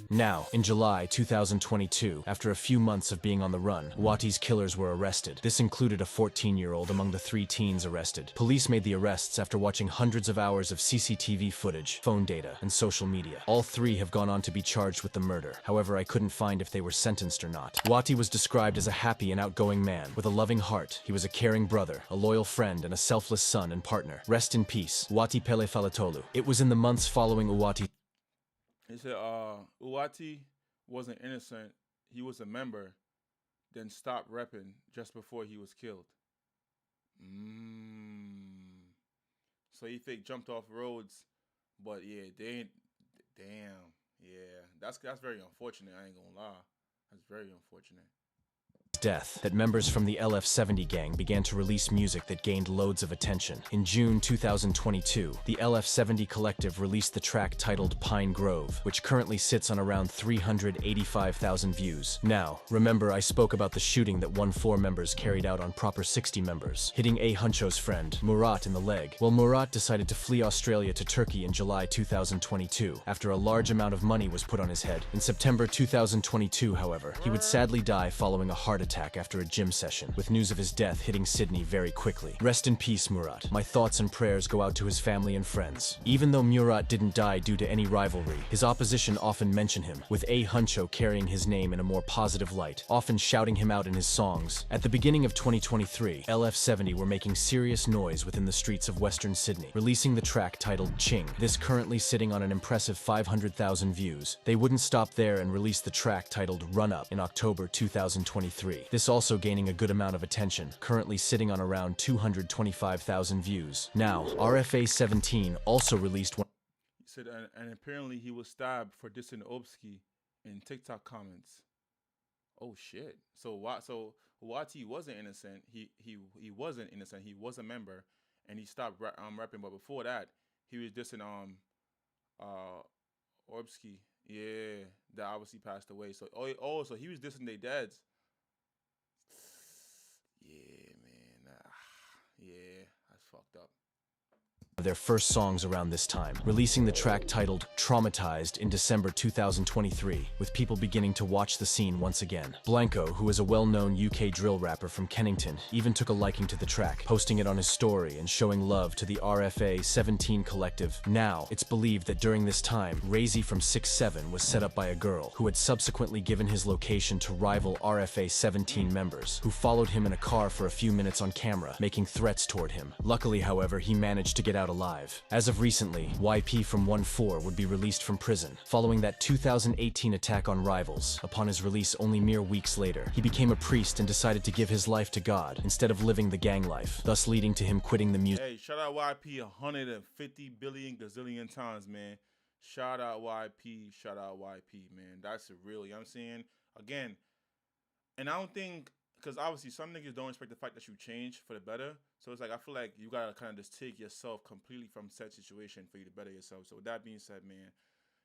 Now, in July 2022, after a few months of being on the run, Uwati's killers were arrested. This included a 14-year-old among the 3 teens arrested. Police made the arrests after watching hundreds of hours of CCTV footage, phone data, and social media. All 3 have gone on to be charged with the murder. However, I couldn't find if they were sentenced or not. Uwati was described as a happy and outgoing man, with a loving heart. He was a caring brother, a loyal friend, and a selfless son and partner. Rest in peace, Uwati Pele Falatolu. It was in the months following Uwati. He said, Uwati wasn't innocent. He was a member, then stopped repping just before he was killed. So he fake jumped off roads, but yeah, they ain't. Damn, yeah, that's very unfortunate. I ain't gonna lie, that's very unfortunate. Death that members from the LF70 gang began to release music that gained loads of attention. In June 2022, the LF70 collective released the track titled Pine Grove, which currently sits on around 385,000 views. Now, remember I spoke about the shooting that 1-4 members carried out on Proper 60 members, hitting A. Huncho's friend, Murat, in the leg. Well, Murat decided to flee Australia to Turkey in July 2022, after a large amount of money was put on his head. In September 2022, however, he would sadly die following a heart attack after a gym session, with news of his death hitting Sydney very quickly. Rest in peace, Murat. My thoughts and prayers go out to his family and friends. Even though Murat didn't die due to any rivalry, his opposition often mention him, with A. Huncho carrying his name in a more positive light, often shouting him out in his songs. At the beginning of 2023, LF70 were making serious noise within the streets of Western Sydney, releasing the track titled Ching. This currently sitting on an impressive 500,000 views. They wouldn't stop there and released the track titled Run Up in October 2023. This also gaining a good amount of attention, currently sitting on around 225,000 views. Now, RFA 17 also released one. He said, and apparently he was stabbed for dissing Obski in TikTok comments. Oh shit! So Uwati wasn't innocent. He wasn't innocent. He was a member, and he stopped rapping. But before that, he was dissing Obski. Yeah, that obviously passed away. So so he was dissing their dads. Yeah, man. Yeah, that's fucked up. their first songs around this time, releasing the track titled Traumatized in December 2023, with people beginning to watch the scene once again. Blanco, who is a well-known UK drill rapper from Kennington, even took a liking to the track, posting it on his story and showing love to the RFA 17 collective. Now, it's believed that during this time, Razy from 6'7" was set up by a girl, who had subsequently given his location to rival RFA 17 members, who followed him in a car for a few minutes on camera, making threats toward him. Luckily, however, he managed to get out alive. As of recently, YP from 1-4 would be released from prison, following that 2018 attack on rivals. Upon his release only mere weeks later, he became a priest and decided to give his life to God, instead of living the gang life, thus leading to him quitting the music. Hey, shout out YP 150 billion gazillion times, man. Shout out YP, man. That's real, you know what I'm saying? Again, and I don't think, because obviously some niggas don't respect the fact that you change for the better. So it's like, I feel like you gotta kind of just take yourself completely from said situation for you to better yourself. So with that being said, man,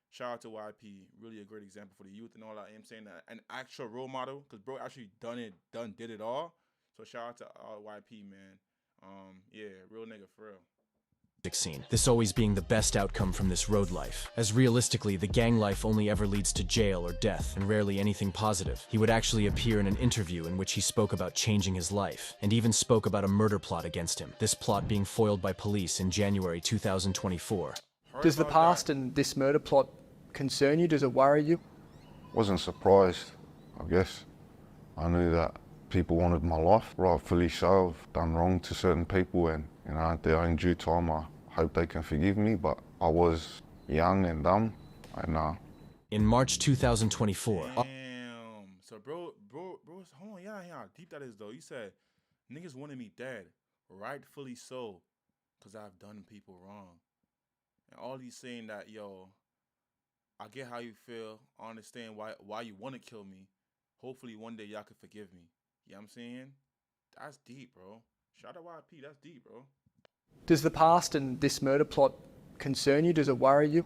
shout out to YP. Really a great example for the youth and all that. I'm saying that an actual role model, because bro actually did it all. So shout out to YP, man. Yeah, real nigga for real. Scene. This always being the best outcome from this road life, as realistically the gang life only ever leads to jail or death, and rarely anything positive. He would actually appear in an interview in which he spoke about changing his life, and even spoke about a murder plot against him, this plot being foiled by police in January 2024. Does the past and this murder plot concern you? Does it worry you? Wasn't surprised, I guess. I knew that people wanted my life, rightfully so. I've done wrong to certain people, and you know, at their own due time, I hope they can forgive me, but I was young and dumb, and In March 2024... Damn. So bro, hold on, yeah, how deep that is though. You said, niggas wanted me dead, rightfully so, because I've done people wrong. And all these saying that, yo, I get how you feel, I understand why you want to kill me. Hopefully one day y'all can forgive me. You know what I'm saying? That's deep, bro. Shout out YP, that's deep, bro. Does the past and this murder plot concern you? Does it worry you?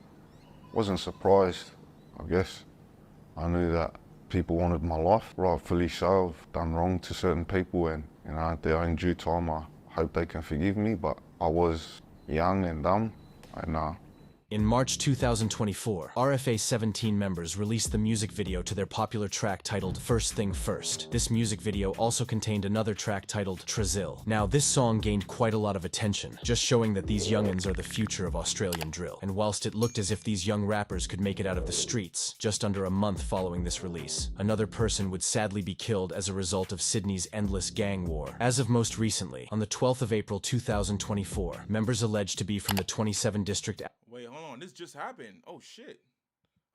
wasn't surprised, I guess. I knew that people wanted my life, rightfully so. I've done wrong to certain people, and you know, at their own due time, I hope they can forgive me, but I was young and dumb, and In March 2024, RFA 17 members released the music video to their popular track titled First Thing First. This music video also contained another track titled Trazil. Now, this song gained quite a lot of attention, just showing that these youngins are the future of Australian drill. And whilst it looked as if these young rappers could make it out of the streets, just under a month following this release, another person would sadly be killed as a result of Sydney's endless gang war. As of most recently, on the 12th of April 2024, members alleged to be from the 27 District... Wait, hold on. This just happened. Oh, shit.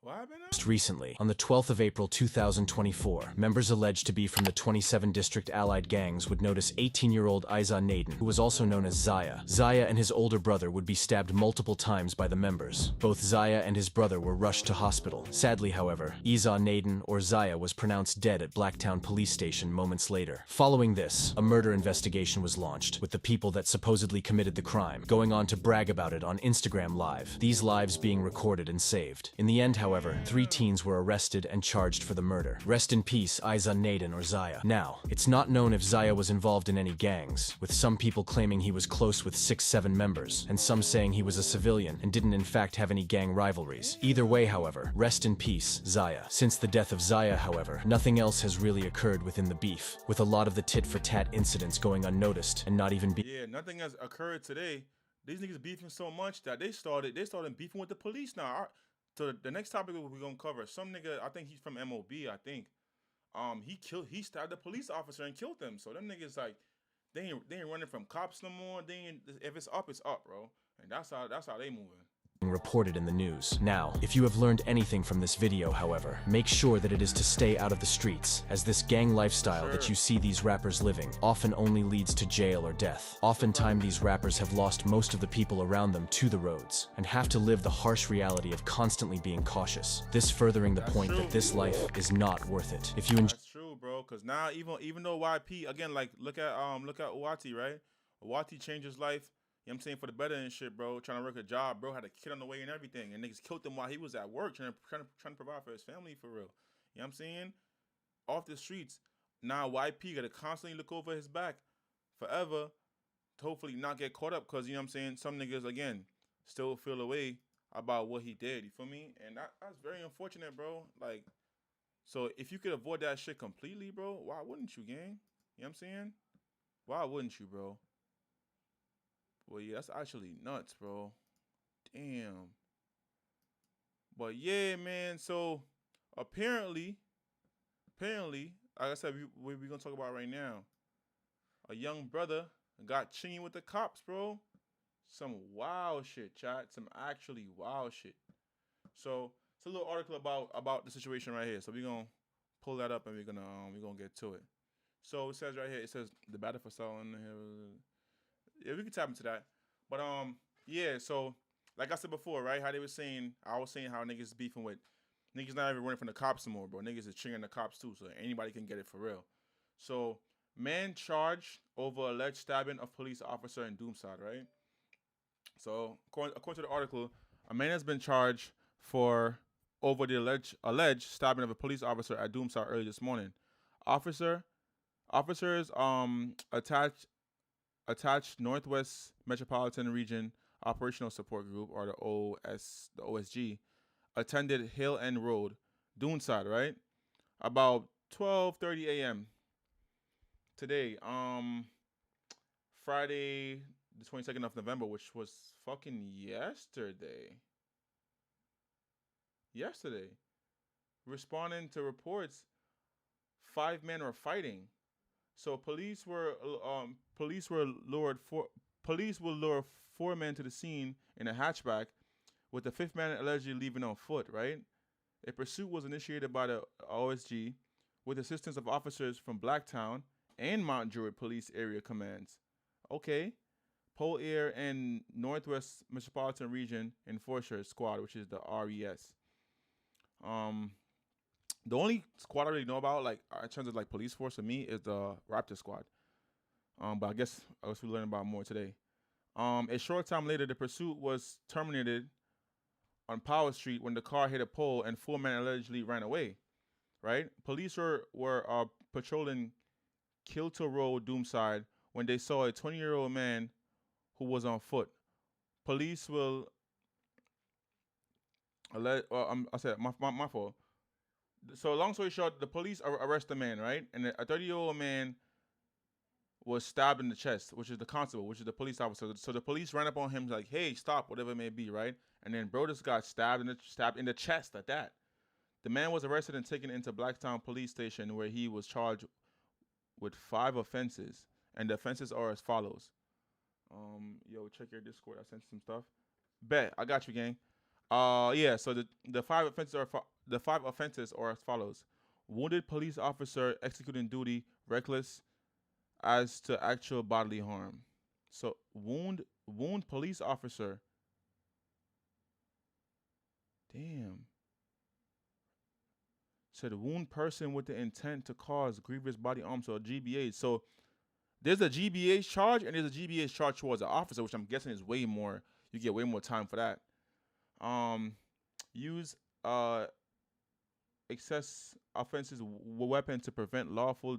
What happened now? Most recently, on the 12th of April 2024, members alleged to be from the 27 District allied gangs would notice 18-year-old Isa Naden, who was also known as Zaya. Zaya and his older brother would be stabbed multiple times by the members. Both Zaya and his brother were rushed to hospital. Sadly, however, Isa Naden, or Zaya, was pronounced dead at Blacktown Police Station moments later. Following this, a murder investigation was launched, with the people that supposedly committed the crime going on to brag about it on Instagram Live, these lives being recorded and saved. In the end, however, 3 teens were arrested and charged for the murder. Rest in peace, Isa Naden, or Zaya. Now, it's not known if Zaya was involved in any gangs, with some people claiming he was close with 6-7 members, and some saying he was a civilian and didn't in fact have any gang rivalries. Either way, however, rest in peace, Zaya. Since the death of Zaya, however, nothing else has really occurred within the beef, with a lot of the tit-for-tat incidents going unnoticed and not even Yeah, nothing has occurred today. These niggas beefing so much that they started beefing with the police now. So the next topic we're gonna cover, some nigga, I think he's from MOB, I think. He stabbed a police officer and killed them. So them niggas like they ain't running from cops no more. If it's up, it's up, bro. And that's how they moving. Reported in the news. Now, if you have learned anything from this video, however, make sure that it is to stay out of the streets, as this gang lifestyle that you see these rappers living often only leads to jail or death. Oftentimes these rappers have lost most of the people around them to the roads, and have to live the harsh reality of constantly being cautious, this furthering the point that this life is not worth it. If you enjoy— That's true, bro, because now even though YP, again, like look at Uwati, right? Uwati changed his life. You know what I'm saying, for the better and shit, bro. Trying to work a job, bro. Had a kid on the way and everything. And niggas killed him while he was at work, trying to provide for his family, for real. You know what I'm saying? Off the streets. Now YP got to constantly look over his back forever hopefully not get caught up, because you know what I'm saying, some niggas again still feel away about what he did. You feel me? And that's very unfortunate, bro. Like, so if you could avoid that shit completely, bro, why wouldn't you, gang? You know what I'm saying? Why wouldn't you, bro? Well, yeah, that's actually nuts, bro. Damn. But yeah, man. So apparently, like I said, we're gonna talk about right now. A young brother got chingy with the cops, bro. Some wild shit, chat. Some actually wild shit. So it's a little article about the situation right here. So we're gonna pull that up and we're gonna get to it. So it says right here, it says the battle for selling. Yeah, we can tap into that. But yeah. So like I said before, right? How they were saying, I was saying how niggas is beefing with niggas not even running from the cops anymore, bro. Niggas is chinging the cops too, so anybody can get it for real. So man charged over alleged stabbing of police officer in Doomside, right? So according to the article, a man has been charged for over the alleged stabbing of a police officer at Doomside early this morning. Officers attached Northwest Metropolitan Region Operational Support Group, or the OSG, attended Hill End Road, Doonside, right? About 12:30 a.m. today, Friday, the 22nd of November, which was fucking yesterday. Responding to reports, 5 men were fighting. So police will lure 4 men to the scene in a hatchback, with the 5th man allegedly leaving on foot, right? A pursuit was initiated by the OSG with assistance of officers from Blacktown and Mount Druitt Police Area Commands. Okay. Pole Air and Northwest Metropolitan Region Enforcer Squad, which is the RES. The only squad I really know about, like in terms of like police force for me, is the Raptor Squad. But I guess we learn about more today. A short time later, the pursuit was terminated on Power Street when the car hit a pole and 4 men allegedly ran away. Right? Police were patrolling Kilter Road, Doomside, when they saw a 20-year-old man who was on foot. Police will I said my fault. So long story short, the police arrest the man, right? And a 30-year-old man was stabbed in the chest, which is the constable, which is the police officer. So the police ran up on him like, "Hey, stop!" Whatever it may be, right? And then bro just got stabbed in the chest at that. The man was arrested and taken into Blacktown Police Station, where he was charged with 5 offenses, and the offenses are as follows. Yo, check your Discord. I sent some stuff. Bet, I got you, gang. Yeah. So the 5 offenses are as follows: wounded police officer executing duty, reckless as to actual bodily harm. So wound police officer. Damn. Said wound person with the intent to cause grievous bodily harm. So a GBH. So there's a GBH charge and there's a GBH charge towards the officer, which I'm guessing is way more. You get way more time for that. Use excess offenses weapon to prevent lawful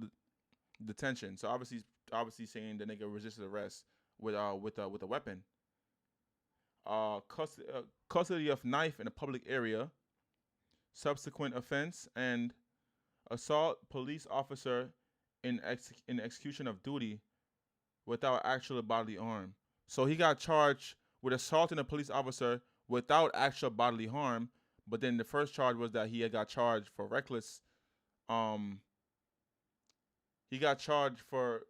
detention. So obviously saying the nigga resisted arrest with a weapon. Custody of knife in a public area. Subsequent offense and assault police officer in execution of duty without actual bodily harm. So he got charged with assaulting a police officer without actual bodily harm, but then the first charge was that he had got charged for reckless. He got charged for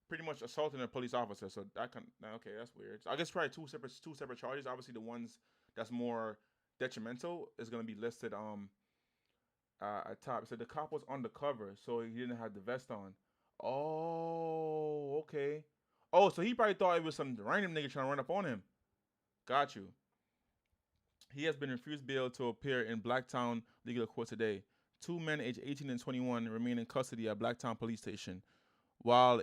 pretty much assaulting a police officer. So okay, that's weird. So I guess probably two separate charges. Obviously, the ones that's more detrimental is gonna be listed at top. So the cop was undercover, so he didn't have the vest on. Oh, okay. Oh, so he probably thought it was some random nigga trying to run up on him. Got you. He has been refused bail to appear in Blacktown legal court today. 2 men aged 18 and 21 remain in custody at Blacktown Police Station, while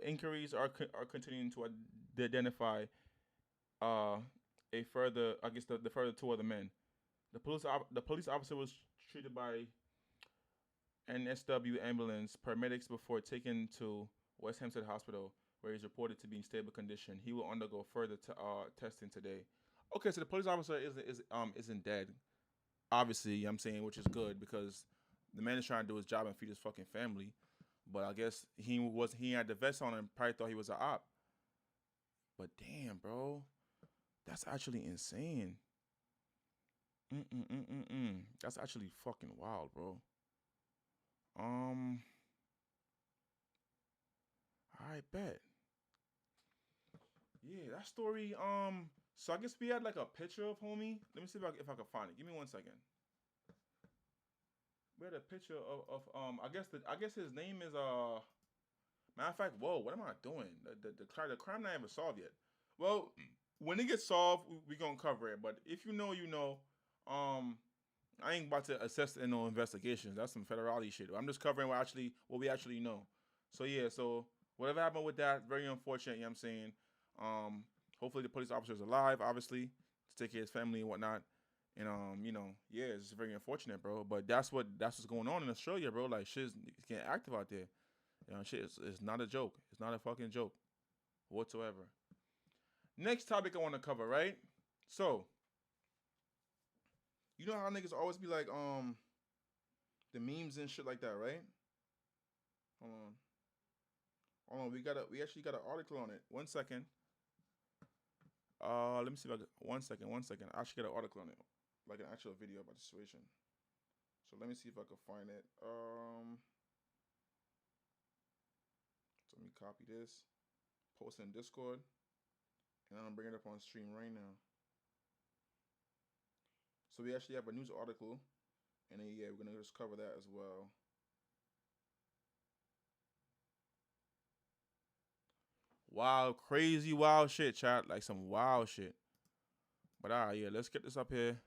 inquiries are continuing to identify the further 2 other men. The police officer was treated by NSW ambulance paramedics before taken to West Hempstead Hospital, where he's reported to be in stable condition. He will undergo further testing today. Okay, so the police officer isn't dead. Obviously, you know what I'm saying, which is good because the man is trying to do his job and feed his fucking family. But I guess he had the vest on and probably thought he was an op. But damn, bro, that's actually insane. That's actually fucking wild, bro. I bet. Yeah, that story. So I guess we had like a picture of homie. Let me see if I can find it. Give me 1 second. We had a picture of I guess his name is matter of fact, whoa, what am I doing? The crime not even solved yet. Well, when it gets solved, we gonna cover it. But if you know, you know. I ain't about to assess no investigations. That's some federale shit. I'm just covering what we actually know. So yeah, so whatever happened with that, very unfortunate, you know what I'm saying? Hopefully the police officer is alive, obviously, to take care of his family and whatnot. And you know, yeah, it's very unfortunate, bro. But that's what's going on in Australia, bro. Like shit's getting active out there. You know, shit it's not a joke. It's not a fucking joke whatsoever. Next topic I want to cover, right? So you know how niggas always be like, the memes and shit like that, right? Hold on. We actually got an article on it. 1 second. Let me see if I can. 1 second. I actually got an article on it, like an actual video about the situation. So let me see if I can find it. So let me copy this, post it in Discord, and I'm bringing it up on stream right now. So we actually have a news article, and then, yeah, we're gonna just cover that as well. Wow, crazy wild shit, chat. Like some wild shit. But yeah, let's get this up here.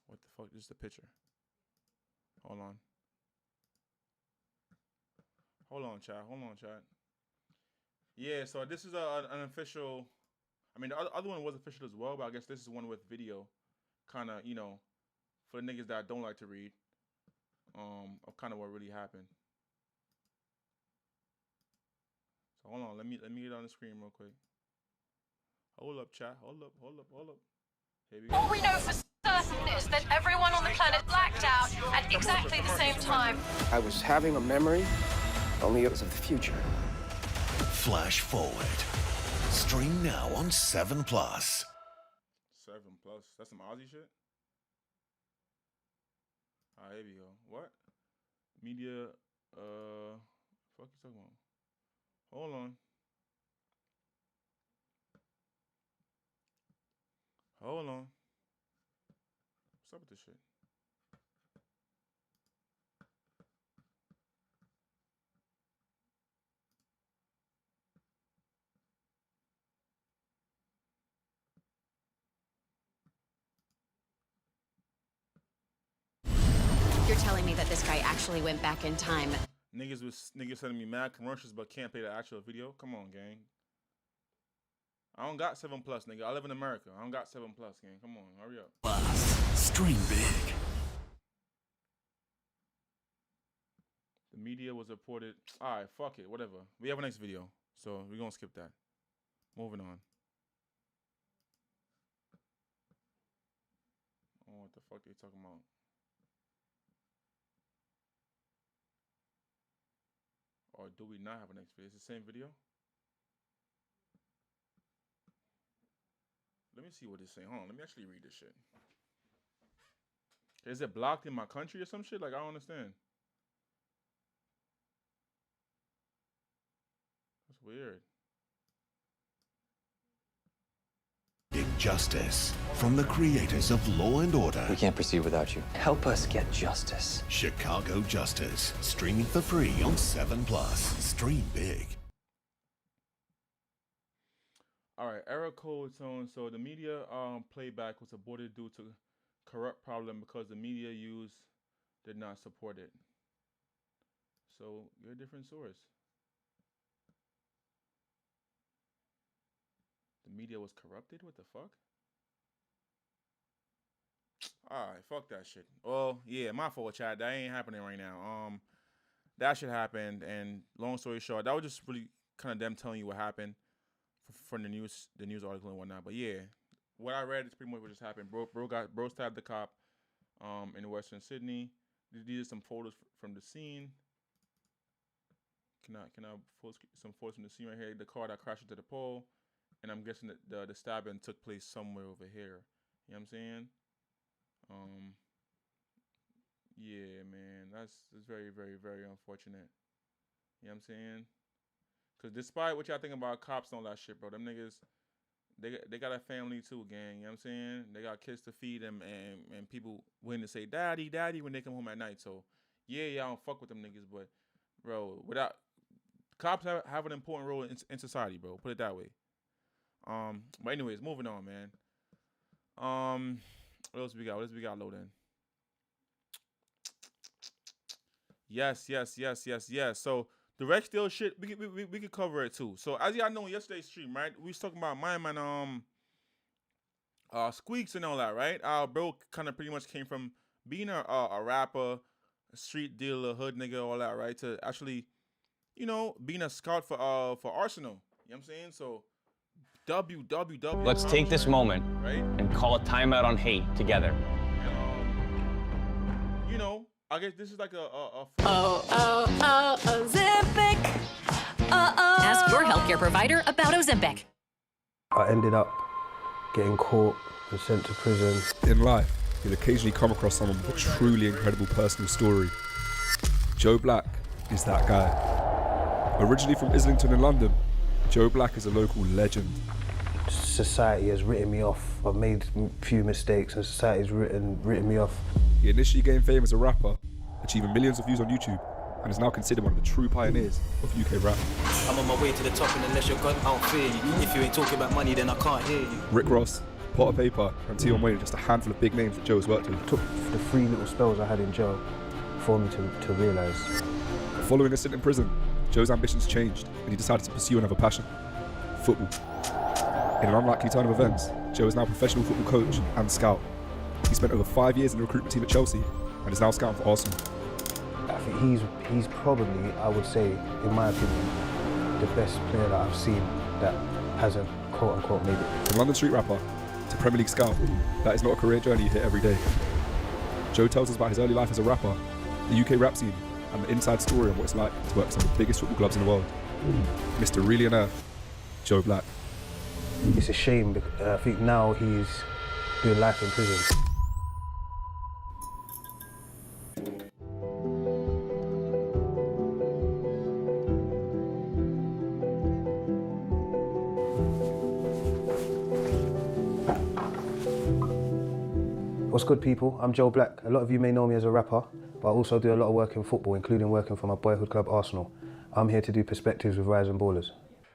What the fuck? This is the picture. Hold on, chat. Yeah, so this is an official. I mean, the other one was official as well, but I guess this is one with video, kind of, you know, for the niggas that don't like to read, of kind of what really happened. So hold on, let me get it on the screen real quick. Hold up, chat. Hold up. Here we go. All we know for certain is that everyone on the planet blacked out at exactly the same time. I was having a memory, only it was of the future. Flash forward. Stream now on 7 Plus. 7 Plus. That's some Aussie shit? Alright, here we go. What? Media, fuck you talking about? Hold on. What's up with this shit? You're telling me that this guy actually went back in time. Niggas sending me mad commercials but can't play the actual video. Come on, gang. I don't got 7 Plus, nigga. I live in America. I don't got 7 Plus, gang. Come on, hurry up. Stream big. The media was reported. Alright, fuck it, whatever. We have a next video, so we're gonna skip that. Moving on. Oh, what the fuck they talking about? Or do we not have a next video? It's the same video? Let me see what it's saying. Hold on, let me actually read this shit. Is it blocked in my country or some shit? Like, I don't understand. That's weird. Big Justice from the creators of Law and Order. We can't proceed without you. Help us get justice. Chicago Justice. Streaming for free on 7 Plus. Stream big. All right, error code tone. So the media playback was aborted due to corrupt problem because the media used did not support it. So you're a different source. The media was corrupted? What the fuck? Alright, fuck that shit. Well, yeah, my fault, Chad. That ain't happening right now. That shit happened, and long story short, that was just really kind of them telling you what happened from the news article and whatnot. But yeah, what I read is pretty much what just happened. Bro stabbed the cop in Western Sydney. These are some photos from the scene. Can I post some photos from the scene right here? The car that crashed into the pole, and I'm guessing that the stabbing took place somewhere over here. You know what I'm saying? Yeah, man, that's very, very, very unfortunate. You know what I'm saying? Because despite what y'all think about cops and all that shit, bro, them niggas, they got a family too, gang. You know what I'm saying? They got kids to feed them and people willing to say, daddy, daddy, when they come home at night. So, yeah, y'all don't fuck with them niggas, but, bro, cops have an important role in society, bro. Put it that way. But anyways, moving on, man. What else we got? What else we got loading? Yes. So the Rexdale shit, we could cover it too. So as y'all know, yesterday's stream, right? We was talking about my man, Squeaks and all that, right? Our bro kind of pretty much came from being a rapper, a street dealer, hood nigga, all that, right? To actually, you know, being a scout for Arsenal. You know what I'm saying? So WWW. Let's take this moment right? and call a timeout on hate together. You know, I guess this is like a Ozempic. Ask your healthcare provider about Ozempic. I ended up getting caught and sent to prison. In life, you'll occasionally come across someone with a truly incredible personal story. Joe Black is that guy. Originally from Islington in London, Joe Black is a local legend. Society has written me off. I've made a few mistakes and society's written me off. He initially gained fame as a rapper, achieving millions of views on YouTube, and is now considered one of the true pioneers of UK rap. I'm on my way to the top, and unless you're gone, I don't fear you. If you ain't talking about money, then I can't hear you. Rick Ross, Potter Paper, and Tion Wayne are just a handful of big names that Joe has worked with. It took the 3 little spells I had in jail for me to realise. Following a stint in prison, Joe's ambitions changed, and he decided to pursue another passion: football. In an unlikely turn of events, Joe is now a professional football coach and scout. He spent over 5 years in the recruitment team at Chelsea and is now scouting for Arsenal. I think he's probably, I would say, in my opinion, the best player that I've seen that hasn't quote-unquote made it. From London street rapper to Premier League scout, that is not a career journey you hit every day. Joe tells us about his early life as a rapper, the UK rap scene, and the inside story of what it's like to work for some of the biggest football clubs in the world. Mr. Really on Earth, Joe Black. It's a shame, because I think now he's doing life in prison. What's good, people? I'm Joe Black. A lot of you may know me as a rapper, but I also do a lot of work in football, including working for my boyhood club, Arsenal. I'm here to do Perspectives with Rising Ballers.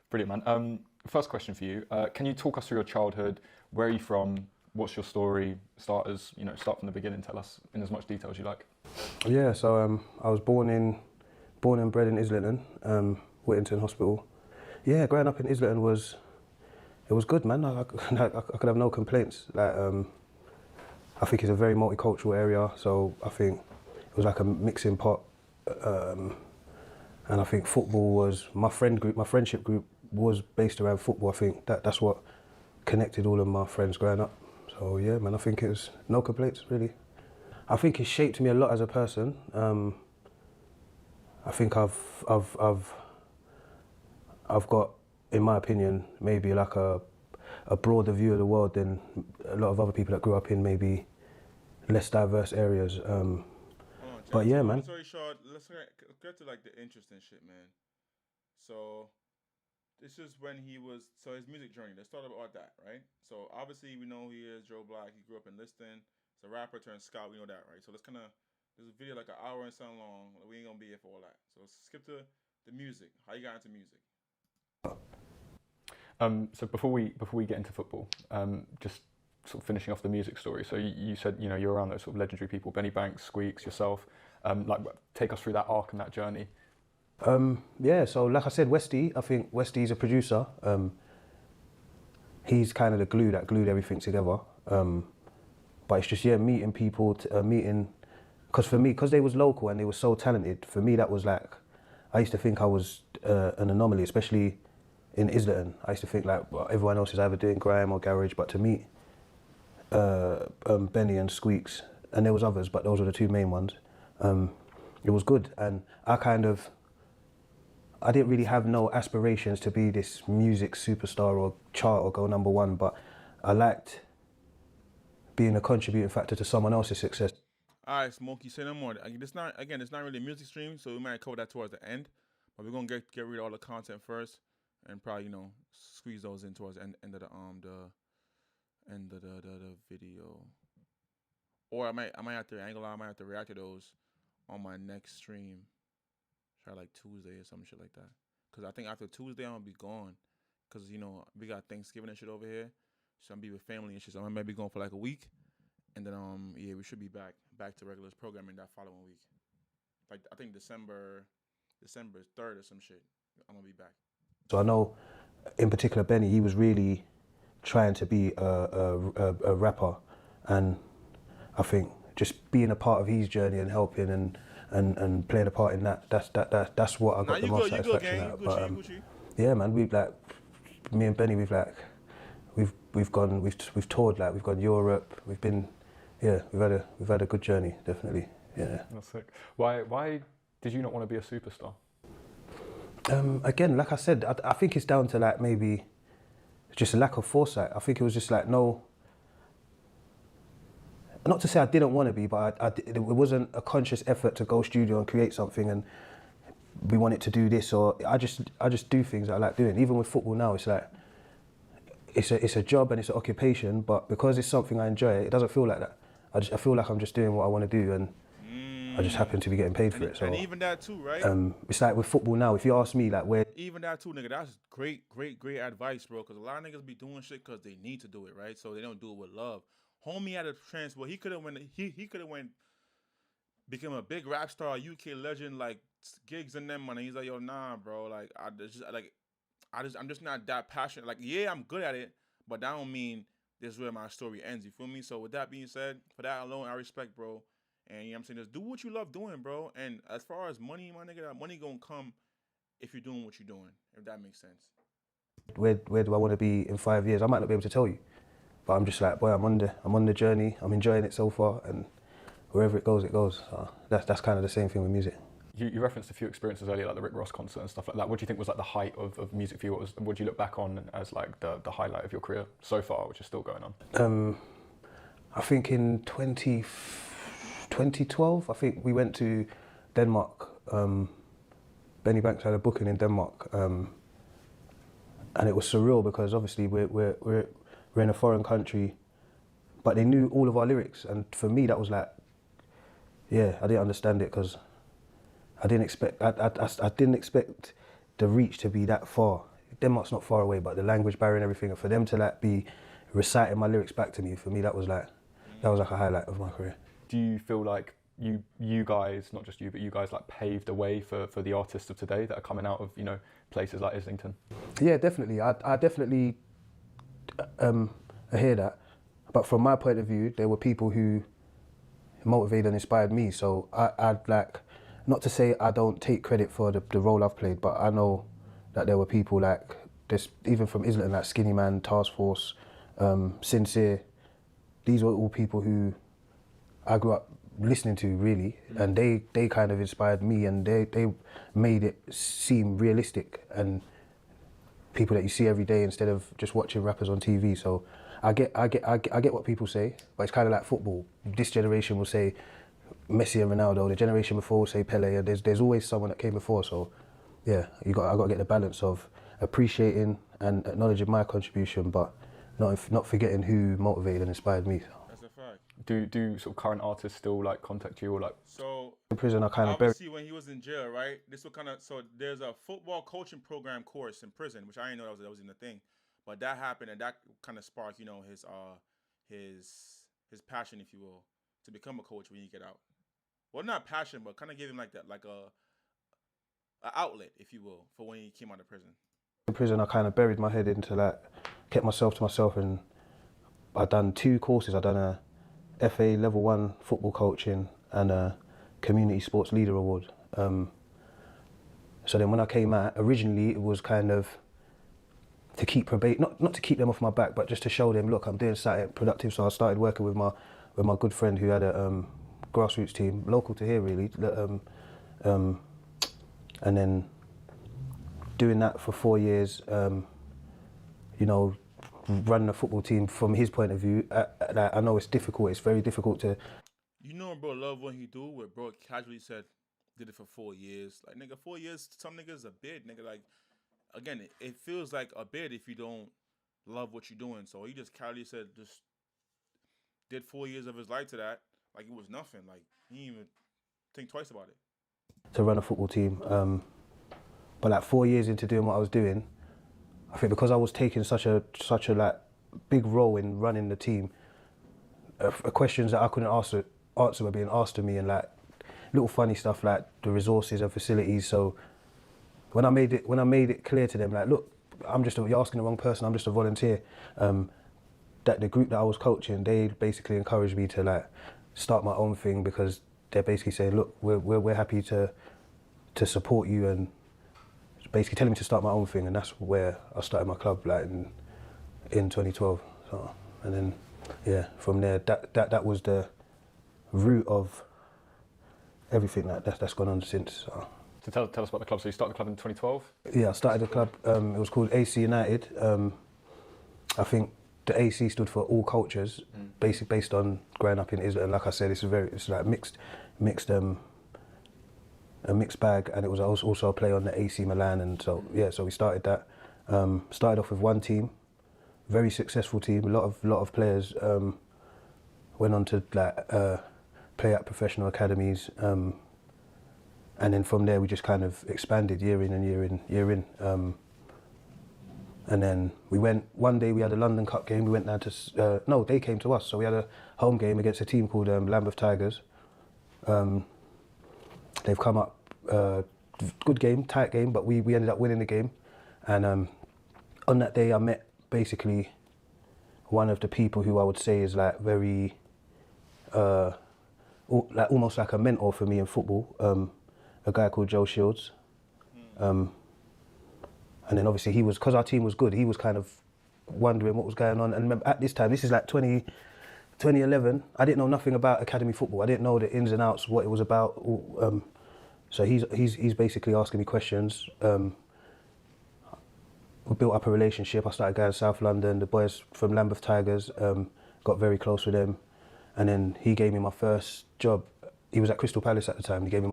Brilliant, man. First question for you. Can you talk us through your childhood? Where are you from? What's your story? Start from the beginning. Tell us in as much detail as you like. Yeah, so I was born and bred in Islington, Whittington Hospital. Yeah, growing up in Islington was good, man. I could have no complaints. I think it's a very multicultural area, so I think it was like a mixing pot. And I think football was my friendship group was based around football. I think that's what connected all of my friends growing up. So yeah, man, I think it was no complaints really. I think it shaped me a lot as a person. I think I've got, in my opinion, maybe like a broader view of the world than a lot of other people that grew up in maybe less diverse areas. But yeah, man. Story short, let's get to like the interesting shit, man. So this is when his music journey. Let's talk about that, right? So obviously we know he is Joe Black. He grew up in Liston. He's a rapper turned scout. We know that, right? So let's there's a video like an hour and something long. We ain't gonna be here for all that. So let's skip to the music. How you got into music? So before we get into football, just sort of finishing off the music story. So you said you're around those sort of legendary people, Benny Banks, Squeaks, yourself. Take us through that arc and that journey. Yeah, so like I said, Westy, I think Westy's a producer. He's kind of the glue that glued everything together. But it's just, yeah, meeting people, because for me, because they was local and they were so talented, for me that was like, I used to think I was an anomaly, especially in Islington. I used to think like, well, everyone else is either doing grime or garage, but to meet Benny and Squeaks, and there was others, but those were the two main ones, it was good. And I didn't really have no aspirations to be this music superstar or chart or go #1, but I liked being a contributing factor to someone else's success. All right, Smokey, say no more. It's not really a music stream, so we might cover that towards the end. But we're gonna get rid of all the content first, and probably squeeze those in towards the end of the video. Or I might have to I might have to react to those on my next stream. Try like Tuesday or some shit like that. Cause I think after Tuesday I'm gonna be gone. Cause we got Thanksgiving and shit over here, so I'm be with family and shit. So I might be gone for like a week, and then yeah, we should be back to regular programming that following week. Like I think December 3rd or some shit. I'm gonna be back. So I know, in particular, Benny, he was really trying to be a rapper, and I think just being a part of his journey and helping and playing a part in that's what I got the most satisfaction out. But yeah, man, me and Benny, we've toured, like we've gone Europe, we've had a good journey, definitely. Yeah. That's sick. Why did you not want to be a superstar? Again, like I said, I think it's down to like maybe just a lack of foresight. I think it was just like not to say I didn't want to be, but it wasn't a conscious effort to go studio and create something and we wanted to do this, or I just do things that I like doing. Even with football now, it's like it's a job and it's an occupation, but because it's something I enjoy, it doesn't feel like that. I feel like I'm just doing what I want to do, and I just happen to be getting paid for it. So and even that too, right? It's like with football now. If you ask me, like where even that too, nigga, that's great advice, bro. Because a lot of niggas be doing shit because they need to do it, right? So they don't do it with love. Homie had a chance where he could have went become a big rap star, UK legend, like gigs and them money. He's like, yo, nah, bro. Like I'm just not that passionate. Like, yeah, I'm good at it, but that don't mean this is where my story ends. You feel me? So with that being said, for that alone, I respect, bro. And you know what I'm saying? Just do what you love doing, bro. And as far as money, my nigga, that money gonna come if you're doing what you're doing, if that makes sense. Where do I want to be in 5 years? I might not be able to tell you. But I'm just like, boy, I'm on the journey. I'm enjoying it so far, and wherever it goes, it goes. So that's kind of the same thing with music. You referenced a few experiences earlier, like the Rick Ross concert and stuff like that. What do you think was like the height of music for you? What do you look back on as like the highlight of your career so far, which is still going on? I think in 2012, I think we went to Denmark. Benny Banks had a booking in Denmark, and it was surreal because obviously we're in a foreign country, but they knew all of our lyrics, and for me that was like, yeah, I didn't understand it because I didn't expect the reach to be that far. Denmark's not far away, but the language barrier and everything, and for them to like be reciting my lyrics back to me, for me that was like a highlight of my career. Do you feel like you guys, not just you, but you guys like paved the way for the artists of today that are coming out of places like Islington? Yeah, definitely. I definitely I hear that, but from my point of view, there were people who motivated and inspired me. So I'd like, not to say I don't take credit for the role I've played, but I know that there were people like this, even from Islington, like Skinny Man, Task Force, Sincere. These were all people who I grew up listening to, really, and they kind of inspired me, and they made it seem realistic and people that you see every day instead of just watching rappers on TV. So I get what people say, but it's kind of like football. This generation will say Messi and Ronaldo. The generation before will say Pele. And there's always someone that came before. So yeah, I got to get the balance of appreciating and acknowledging my contribution, but not forgetting who motivated and inspired me. That's a fact. Do sort of current artists still like contact you or like? So in prison, I kind of obviously when he was in jail, right? This was kind of, so there's a football coaching program course in prison, which I didn't know that was even a thing, but that happened and that kind of sparked his passion, if you will, to become a coach when you get out. Well, not passion, but kind of gave him like that, like a outlet, if you will, for when he came out of prison. In prison, I kind of buried my head into kept myself to myself, and I'd done 2 courses. I'd done FA Level 1 football coaching and a Community Sports Leader Award. So then when I came out, originally it was kind of to keep not to keep them off my back, but just to show them, look, I'm doing something productive. So I started working with my good friend who had a grassroots team, local to here really, and then doing that for 4 years, you know, running a football team from his point of view. I know it's difficult, it's very difficult to... You know, bro, love what he do, where bro casually said, did it for 4 years. Like, nigga, 4 years, some niggas a bid, nigga. Like, again, it feels like a bid if you don't love what you're doing. So he just casually said, just did 4 years of his life to that, like it was nothing. Like, he didn't even think twice about it. To run a football team. But like 4 years into doing what I was doing, I think because I was taking such a like big role in running the team, questions that I couldn't answer were being asked of me, and like little funny stuff like the resources and facilities. So when I made it clear to them, like, look, you're asking the wrong person, I'm just a volunteer. That the group that I was coaching, they basically encouraged me to like start my own thing, because they're basically saying, look, we're happy to support you, and basically telling me to start my own thing, and that's where I started my club, like in 2012. So, and then yeah, from there, that was the root of everything that's gone on since. So. So tell us about the club. So you started the club in 2012? Yeah, I started the club. It was called AC United. I think the AC stood for all cultures, based on growing up in Israel. And like I said, it's like a mixed bag, and it was also a play on the AC Milan. And so yeah, so we started that. Started off with one team, very successful team. A lot of players went on to like play at professional academies. And then from there we just kind of expanded year in and year in. And then one day we had a London Cup game, we went down to, they came to us, so we had a home game against a team called Lambeth Tigers. They've come up, good game, tight game, but we ended up winning the game. And on that day I met basically one of the people who I would say is like very, like almost like a mentor for me in football. A guy called Joe Shields. And then obviously because our team was good, he was kind of wondering what was going on. And remember, at this time, this is like 2011, I didn't know nothing about academy football. I didn't know the ins and outs, what it was about. So he's basically asking me questions. We built up a relationship. I started going to South London. The boys from Lambeth Tigers, got very close with them. And then he gave me my first job. He was at Crystal Palace at the time. He gave me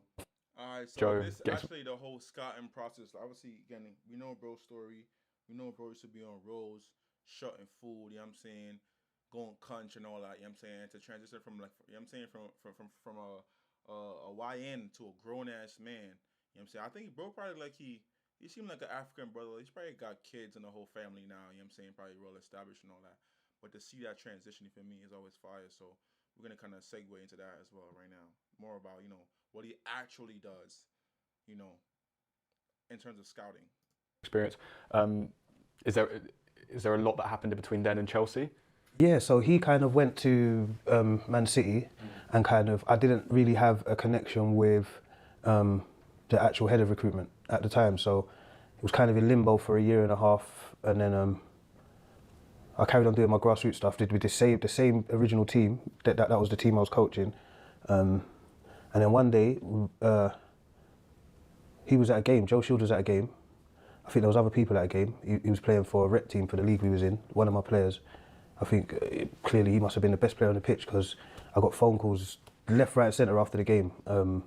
So this actually the whole scouting process. Obviously, again, we know bro's story. We know bro used to be on roads, shutting food. You know what I'm saying, going country and all that. You know what I'm saying, to transition from like, you know what I'm saying, from a YN to a grown ass man. You know what I'm saying. I think bro probably like he seemed like an African brother. He's probably got kids and a whole family now. You know what I'm saying, probably well established and all that. But to see that transition for me is always fire. So we're gonna kind of segue into that as well right now. More about, you know, what he actually does, you know, in terms of scouting. Experience. Is there a lot that happened in between then and Chelsea? Yeah, so he kind of went to Man City, and kind of, I didn't really have a connection with the actual head of recruitment at the time. So it was kind of in limbo for a year and a half, and then I carried on doing my grassroots stuff. Did with the same original team. That was the team I was coaching. And then one day, he was at a game. Joe Shields was at a game. I think there was other people at a game. He was playing for a rep team for the league we was in. One of my players. I think clearly he must have been the best player on the pitch, because I got phone calls left, right, and centre after the game. And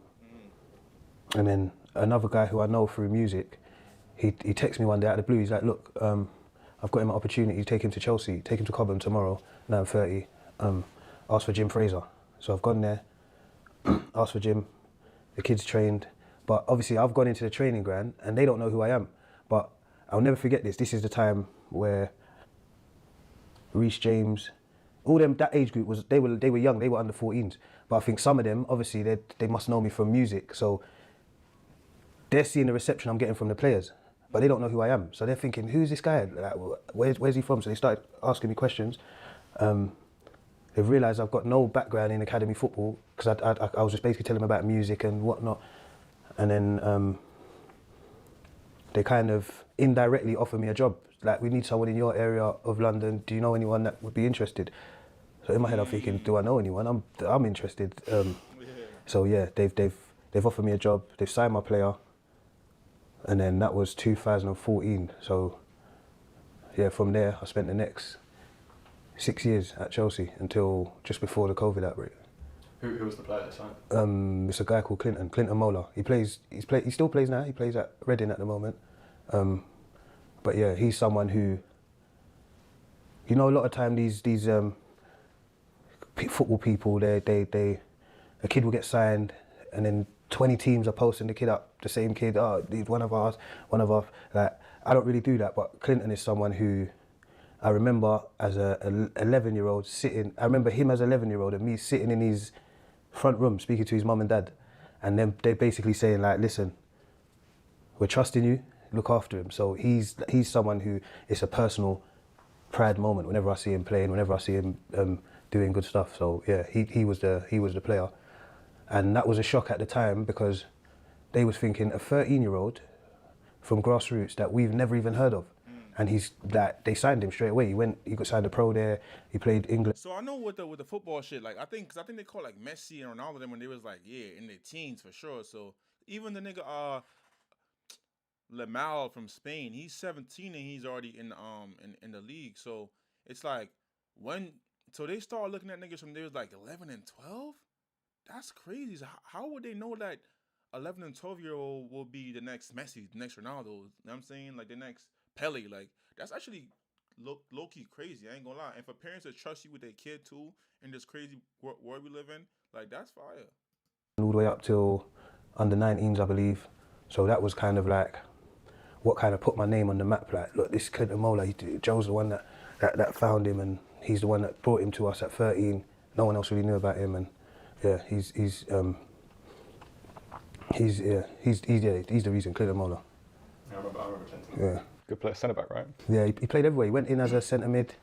then another guy who I know through music, he texted me one day out of the blue. He's like, look, I've got him an opportunity to take him to Chelsea, take him to Cobham tomorrow, 9:30. Ask for Jim Fraser. So I've gone there, asked for Jim, the kid's trained. But obviously I've gone into the training ground and they don't know who I am. But I'll never forget this. This is the time where Reece James, all them, that age group, they were young, they were under 14s. But I think some of them, obviously, they must know me from music. So they're seeing the reception I'm getting from the players, but they don't know who I am. So they're thinking, who's this guy? Like, where's he from? So they started asking me questions. they've realised I've got no background in academy football because I was just basically telling them about music and whatnot, and then they kind of indirectly offered me a job. Like, we need someone in your area of London. Do you know anyone that would be interested? So in my head, I'm thinking, do I know anyone? I'm interested. So yeah, they've offered me a job. They've signed my player, and then that was 2014. So yeah, from there, I spent the next 6 years at Chelsea until just before the COVID outbreak. Who was the player that signed? It's a guy called Clinton Mola. He still plays now. He plays at Reading at the moment. But yeah, he's someone who, you know, a lot of time these football people, a kid will get signed, and then 20 teams are posting the kid up, the same kid. Oh, one of our. Like, I don't really do that, but Clinton is someone who I remember as a 11-year-old sitting. I remember him as an 11-year-old and me sitting in his front room speaking to his mum and dad, and then they basically saying like, listen, we're trusting you, look after him. So he's someone who, it's a personal pride moment whenever I see him playing, whenever I see him doing good stuff. So yeah, he was the player, and that was a shock at the time because they was thinking a 13-year-old from grassroots that we've never even heard of. And they signed him straight away. He got signed a pro there. He played England. So I know with the football shit, like I think they call like Messi and Ronaldo them when they was like in their teens for sure. So even the nigga Lamal from Spain, he's 17 and he's already in the league. So it's like so they start looking at niggas from they was like 11 and 12. That's crazy. So how would they know that 11 and 12-year-old will be the next Messi, the next Ronaldo? You know what I'm saying? Like the next Pele. Like, that's actually low-key crazy, I ain't gonna lie. And for parents to trust you with their kid too in this crazy world we live in, like, that's fire. All the way up till under 19s, I believe. So that was kind of like what kind of put my name on the map. Like, look, this Clinton Mola, Joe's the one that found him, and he's the one that brought him to us at 13. No one else really knew about him, and yeah, he's the reason, Clinton Mola. I remember Clinton. Yeah. Good player, centre back, right? Yeah, he played everywhere. He went in as a centre mid,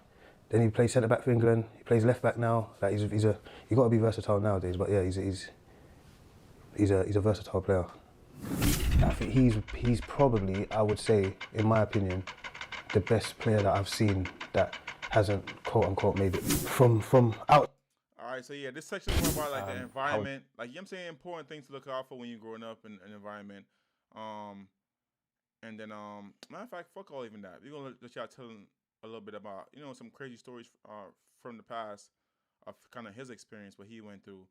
then he played centre back for England. He plays left back now. Like you got to be versatile nowadays. But yeah, he's a versatile player. I think he's probably, I would say, in my opinion, the best player that I've seen that hasn't quote unquote made it from out. All right, so yeah, this section is more about like the environment, like, you know what I'm saying, important things to look out for when you're growing up in an environment. And then, matter of fact, fuck all even that. We're gonna let y'all tell a little bit about, you know, some crazy stories from the past of kind of his experience, what he went through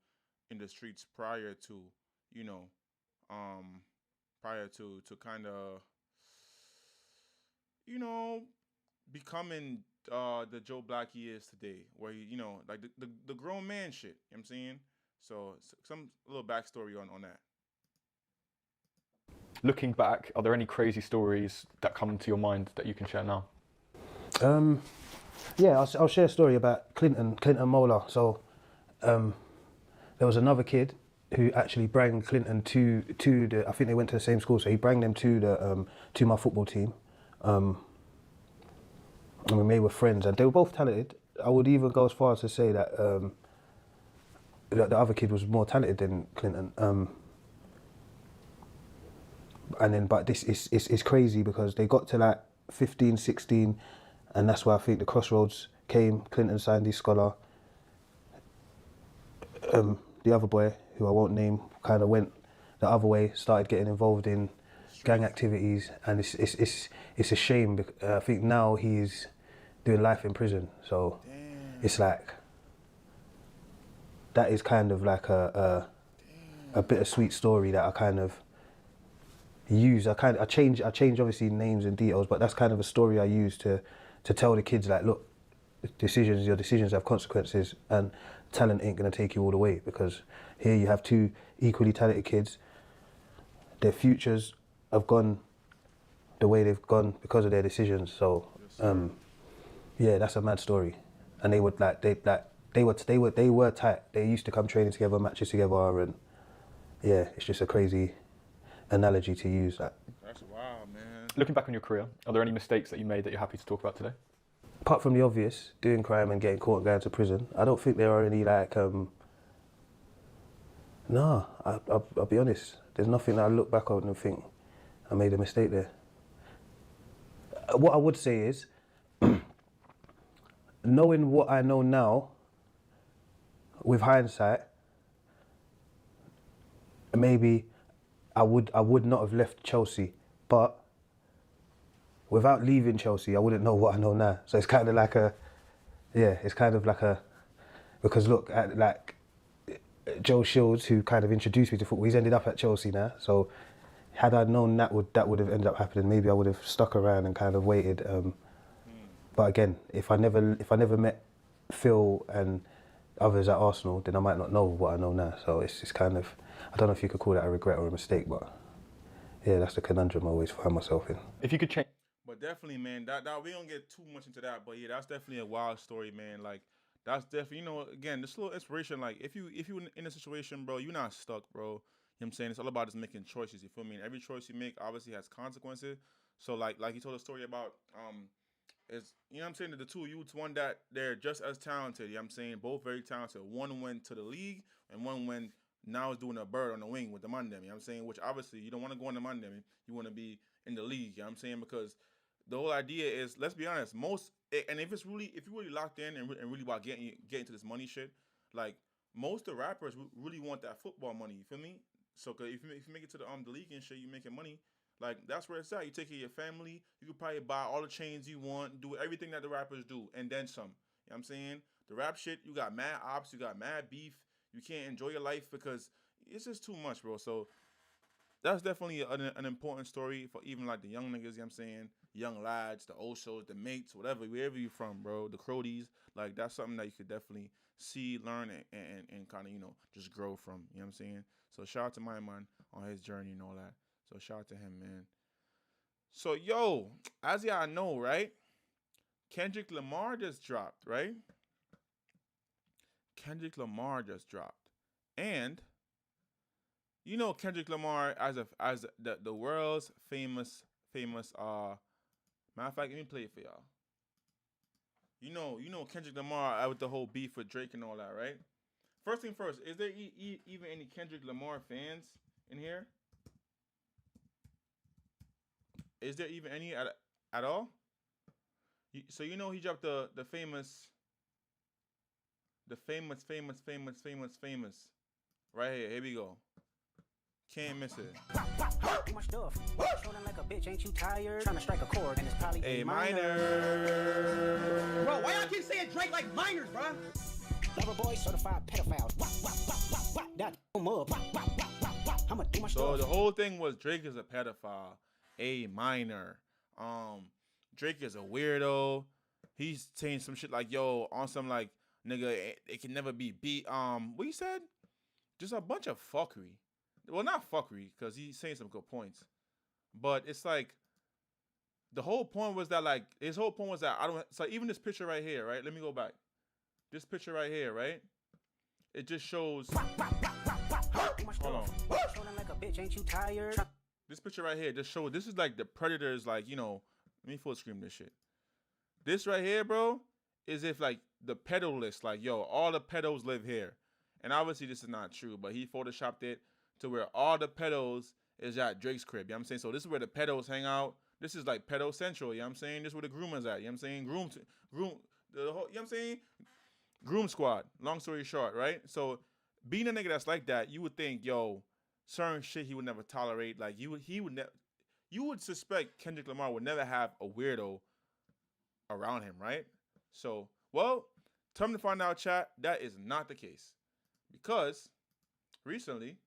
in the streets prior to, you know, to kind of, you know, becoming the Joe Black he is today, where he, you know, like the grown man shit. You know what I'm saying? So some little backstory on that. Looking back, are there any crazy stories that come to your mind that you can share now? Yeah, I'll share a story about Clinton Mola. So there was another kid who actually brought Clinton to the, I think they went to the same school, so he brought them to my football team. And we were friends, and they were both talented. I would even go as far as to say that the other kid was more talented than Clinton. But this is crazy because they got to like 15, 16, and that's where I think the crossroads came. Clinton signed his scholar. The other boy, who I won't name, kind of went the other way, started getting involved in gang activities, and it's a shame because I think now he's doing life in prison. So it's like, that is kind of like a bittersweet story that I kind of use. I change obviously names and details, but that's kind of a story I use to tell the kids, like, look, your decisions have consequences, and talent ain't gonna take you all the way, because here you have two equally talented kids. Their futures have gone the way they've gone because of their decisions. So yeah, that's a mad story. And they were tight. They used to come training together, matches together, and yeah, it's just a crazy analogy to use. That. That's wild, man. Looking back on your career, are there any mistakes that you made that you're happy to talk about today? apart from the obvious, doing crime and getting caught and going to prison, I don't think there are any like, no, I'll be honest. There's nothing that I look back on and think I made a mistake there. What I would say is, knowing what I know now, with hindsight, maybe I would not have left Chelsea, but without leaving Chelsea, I wouldn't know what I know now. So it's kind of like because look, like Joe Shields, who kind of introduced me to football, he's ended up at Chelsea now. So had I known that would have ended up happening, maybe I would have stuck around and kind of waited. But again, if I never met Phil and others at Arsenal, then I might not know what I know now. So it's kind of, I don't know if you could call that a regret or a mistake, but yeah, that's the conundrum I always find myself in. If you could change. But definitely, man, that we don't get too much into that, but yeah, that's definitely a wild story, man. Like, that's definitely, you know, again, this little inspiration, like, if you in a situation, bro, you're not stuck, bro. You know what I'm saying? It's all about just making choices, you feel me? And every choice you make obviously has consequences. So, like you told a story about, is, you know what I'm saying, the two youths, one that they're just as talented, you know what I'm saying? Both very talented. One went to the league, and one went, now is doing a bird on the wing with the Mandem, you know what I'm saying? Which obviously, you don't want to go on the Mandem, you want to be in the league, you know what I'm saying? Because the whole idea is, let's be honest, and if you really locked in and really about getting into this money shit, like, most of the rappers really want that football money, you feel me? So, cause if you make it to the league and shit, you making money, like, that's where it's at. You take care of your family, you could probably buy all the chains you want, do everything that the rappers do, and then some. You know what I'm saying? The rap shit, you got mad ops, you got mad beef, you can't enjoy your life because it's just too much, bro. So that's definitely an important story for even like the young niggas, you know what I'm saying? Young lads, the Oshos, the mates, whatever, wherever you from, bro, the Crodies. Like, that's something that you could definitely see, learn, and kind of, you know, just grow from, you know what I'm saying? So shout out to my man on his journey and all that. So shout out to him, man. So, yo, as y'all know, right? Kendrick Lamar just dropped, right? Kendrick Lamar just dropped. And you know Kendrick Lamar as the world's famous matter of fact, let me play it for y'all. You know Kendrick Lamar with the whole beef with Drake and all that, right? First thing first, is there even any Kendrick Lamar fans in here? Is there even any at all? So you know he dropped the famous right here. Here we go. Can't miss it. A minor. Bro, why y'all keep saying Drake like minors, bro? Lover boy, certified pedophiles. So the whole thing was Drake is a pedophile, a minor. Drake is a weirdo. He's saying some shit like, yo, on some like, nigga, it can never be beat. What he said? Just a bunch of fuckery. Well, not fuckery, because he's saying some good points. But it's like, the whole point was that, like, his whole point was that so even this picture right here, right? Let me go back. This picture right here, right? It just shows. Hold on. This picture right here just shows, this is like the Predators, like, you know, let me full screen this shit. This right here, bro, is if like the pedo list, like, yo, all the pedos live here. And obviously this is not true, but he photoshopped it to where all the pedos is at Drake's crib. You know what I'm saying? So this is where the pedos hang out. This is like pedo central. You know what I'm saying? This is where the groomers at. You know what I'm saying? The whole, you know what I'm saying? Groom squad. Long story short, right? So being a nigga that's like that, you would think, yo, certain shit he would never tolerate. Like you would suspect Kendrick Lamar would never have a weirdo around him, right? So, well, time to find out, chat, that is not the case. Because recently,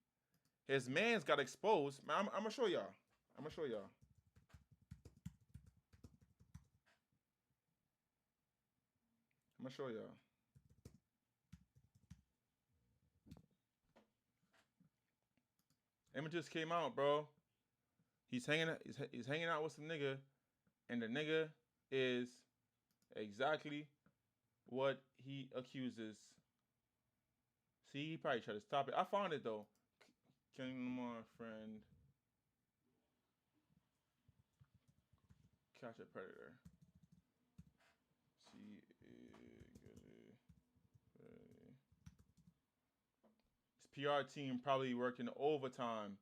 his man's got exposed. Man, I'm gonna show y'all. Images came out, bro. He's hanging out with some nigga, and the nigga is exactly what he accuses. See, he probably tried to stop it. I found it though. Kendrick Lamar friend. Catch a predator. PR team probably working overtime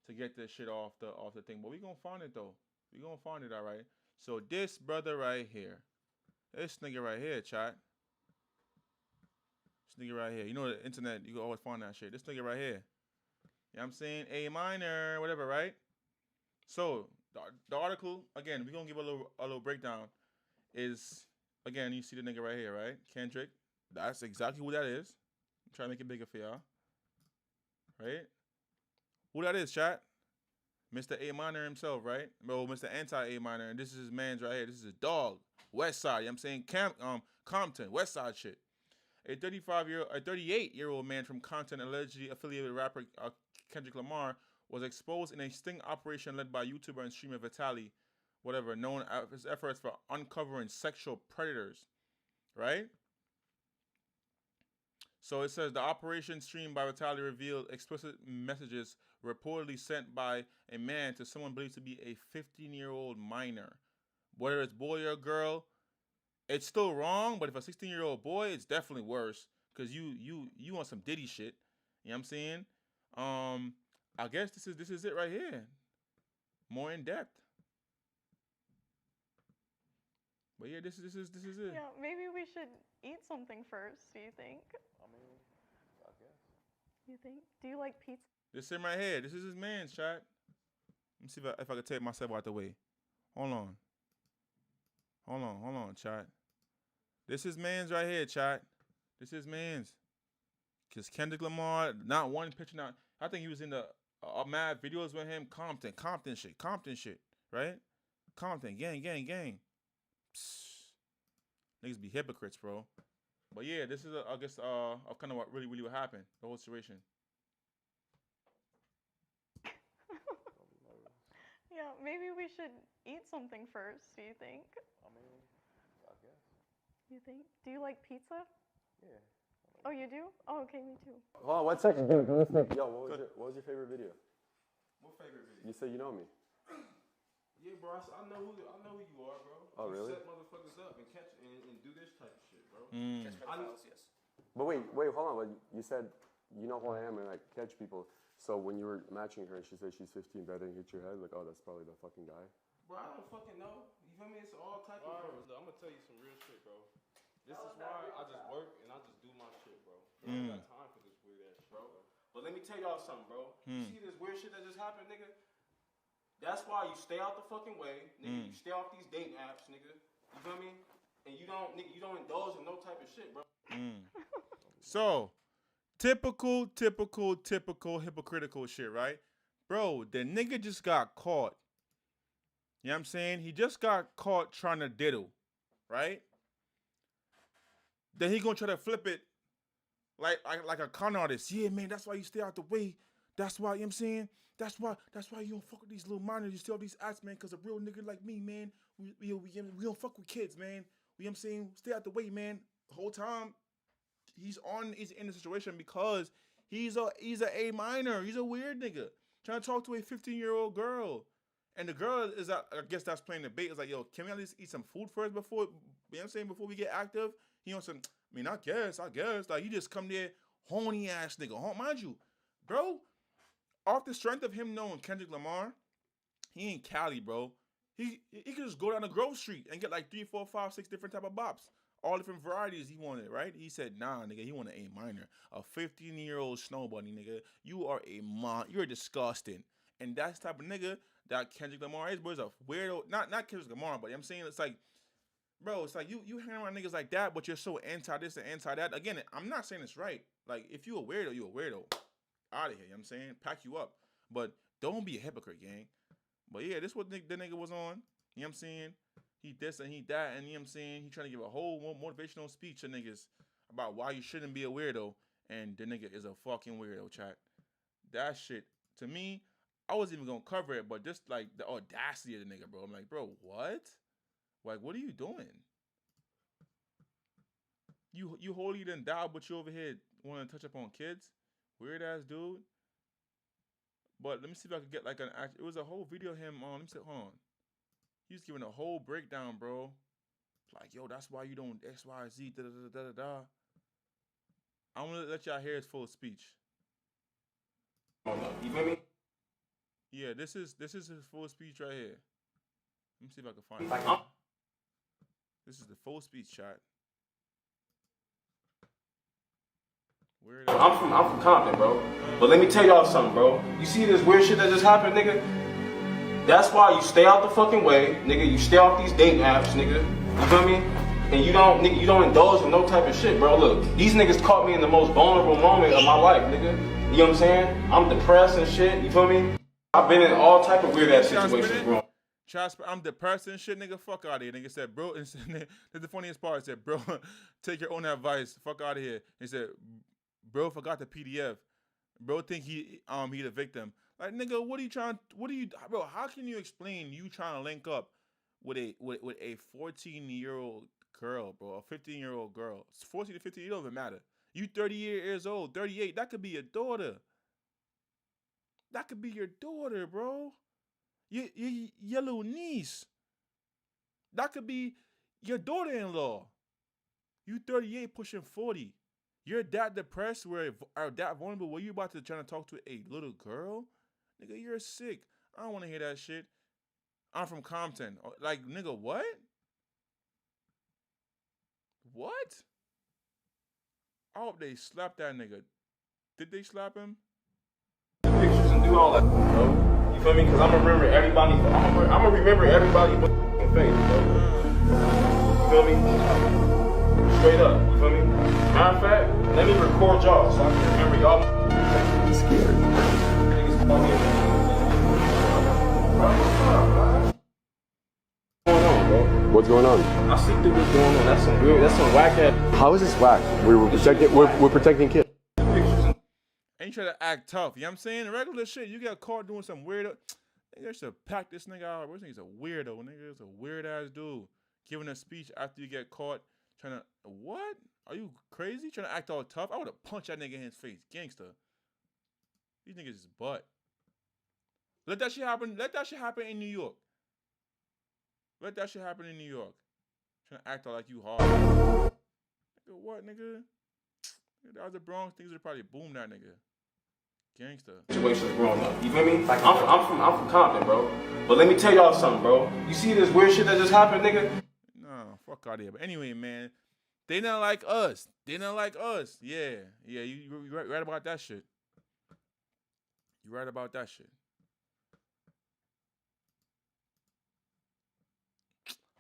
to get this shit off the thing. But we gonna find it though. We gonna find it, all right. So this brother right here, this nigga right here, chat. This nigga right here. You know the internet, you can always find that shit. This nigga right here. You know what I'm saying? A minor, whatever, right? So the article, again, we're gonna give a little breakdown. Is again, you see the nigga right here, right? Kendrick. That's exactly who that is. I'm trying to make it bigger for y'all. Right? Who that is, chat? Mr. A minor himself, right? Bro, Mr. Anti-A minor, and this is his man's right here. This is his dog. West Side, you know what I'm saying? Compton, West Side shit. A 38-year-old man from Compton, allegedly affiliated with rapper Kendrick Lamar, was exposed in a sting operation led by YouTuber and streamer Vitaly, whatever, known as his efforts for uncovering sexual predators, right? So it says the operation streamed by Vitaly revealed explicit messages reportedly sent by a man to someone believed to be a 15-year-old minor. Whether it's boy or girl, it's still wrong, but if a 16-year-old boy, it's definitely worse because you want some Diddy shit. You know what I'm saying? I guess this is it right here. More in depth. But yeah, this is it. Yeah, maybe we should eat something first, do you think? I mean, I guess. You think? Do you like pizza? This him right here. This is his man's, chat. Let me see if I can take myself out the way. Hold on, chat. This is man's right here, chat. This is man's. Because Kendrick Lamar, not one picture, not. I think he was in the mad videos with him. Compton shit, right? Compton, gang. Psst. Niggas be hypocrites, bro. But yeah, this is, I guess, of kind of what really what happened, the whole situation. Yeah, maybe we should eat something first, do you think? I mean, I guess. You think? Do you like pizza? Yeah. Oh, you do? Oh, okay, me too. Hold on, 1 second. Yo, what was your favorite video? What favorite video? You said you know me. Yeah, bro, I know who you are, bro. Oh, really? You set motherfuckers up and catch and do this type of shit, bro. Catch pedophiles, yes. But wait, hold on. You said you know who I am and I catch people. So when you were matching her and she said she's 15, that didn't hit your head? Like, oh, that's probably the fucking guy? Bro, I don't fucking know. You feel me? It's all type of bro. I'm gonna tell you some real shit, bro. This is why I just work and I just do my shit, bro. I don't got time for this weird ass shit, bro. But let me tell y'all something, bro. You see this weird shit that just happened, nigga? That's why you stay out the fucking way, nigga. You stay off these dating apps, nigga. You feel me? And you don't indulge in no type of shit, bro. So, typical hypocritical shit, right? Bro, the nigga just got caught. You know what I'm saying? He just got caught trying to diddle, right? Then he gonna try to flip it like a con artist. Yeah, man, that's why you stay out the way. That's why, you know what I'm saying? That's why you don't fuck with these little minors. You stay off these acts, man, because a real nigga like me, man, we don't fuck with kids, man. You know what I'm saying? Stay out the way, man. The whole time he's in the situation because he's a A minor. He's a weird nigga. Trying to talk to a 15-year-old girl. And the girl is, I guess that's playing the bait. It's like, yo, can we at least eat some food first before, you know what I'm saying, before we get active? He on some, I mean, I guess. Like, you just come there, horny ass nigga. Mind you, bro, off the strength of him knowing Kendrick Lamar, he ain't Cali, bro. He could just go down the Grove Street and get like 3, 4, 5, 6 different type of bops. All different varieties he wanted, right? He said, nah, nigga, he wanted A minor. A 15-year-old snow bunny, nigga. You are you're disgusting. And that's the type of nigga that Kendrick Lamar is, bro. He's a weirdo. Not Kendrick Lamar, but I'm saying it's like, bro, it's like you hang around niggas like that, but you're so anti this and anti that. Again, I'm not saying it's right. Like, if you a weirdo, you a weirdo. Out of here, you know what I'm saying? Pack you up. But don't be a hypocrite, gang. But yeah, this what the nigga was on. You know what I'm saying? He this and he that, and you know what I'm saying? He trying to give a whole motivational speech to niggas about why you shouldn't be a weirdo, and the nigga is a fucking weirdo, chat. That shit, to me, I wasn't even gonna cover it, but just like the audacity of the nigga, bro. I'm like, bro, what? Like, what are you doing? You holier than thou, but you over here want to touch up on kids? Weird ass dude. But let me see if I could get like an act. It was a whole video of him on. Let me see. Hold on. He was giving a whole breakdown, bro. Like, yo, that's why you don't X, Y, Z, da da da da da. I'm gonna let y'all hear his full speech. You feel me? Yeah, this is his full speech right here. Let me see if I can find it. This is the full speech, chat. I'm from Compton, bro. But let me tell y'all something, bro. You see this weird shit that just happened, nigga? That's why you stay out the fucking way, nigga. You stay off these dating apps, nigga. You feel me? And you don't indulge in no type of shit, bro. Look, these niggas caught me in the most vulnerable moment of my life, nigga. You know what I'm saying? I'm depressed and shit. You feel me? I've been in all type of weird ass situations, bro. I'm depressed and shit, nigga. Fuck out of here. Nigga said, bro. That's the funniest part. He said, bro, take your own advice. Fuck out of here. He said, bro, forgot the PDF. Bro, think he the victim. Like, nigga, bro? How can you explain you trying to link up with a 14-year-old girl, bro, a 15-year-old girl? It's 14 to 15. It don't even matter. You 38 years old, 38. That could be your daughter. That could be your daughter, bro. Your little niece. That could be your daughter-in-law. You 38 pushing 40. You're that depressed or that vulnerable where you about to try to talk to a little girl? Nigga, you're sick. I don't want to hear that shit. I'm from Compton. Like, nigga, what? What? I hope they slapped that nigga. Did they slap him? Pictures and do all that, bro. You feel me? Because I'm gonna remember everybody. I'm gonna remember everybody with face, bro. You feel me? Straight up. You feel me? Matter of fact, let me record y'all so I can remember y'all. I'm scared. Niggas call me. What's going on? I see through what's going on. That's some weird. That's some whack ass. How is this whack? We're protecting kids. Ain't trying to act tough. You know what I'm saying? Regular shit. You got caught doing some weirdo. Nigga should pack this nigga out. This nigga's a weirdo. Nigga is a weird ass dude. Giving a speech after you get caught. Trying to what? Are you crazy? Trying to act all tough? I would have punched that nigga in his face. Gangster. These niggas is butt. Let that shit happen. Let that shit happen in New York. Let that shit happen in New York. Trying to act all like you hard. Nigga, what, nigga? That was the Bronx. Things would probably boom that nigga. Gangster. Situations growing up. You feel me? Like I'm from Compton, bro. But let me tell y'all something, bro. You see this weird shit that just happened, nigga? No, fuck out of here. But anyway, man, they not like us. They not like us. Yeah, you right about that shit. You right about that shit.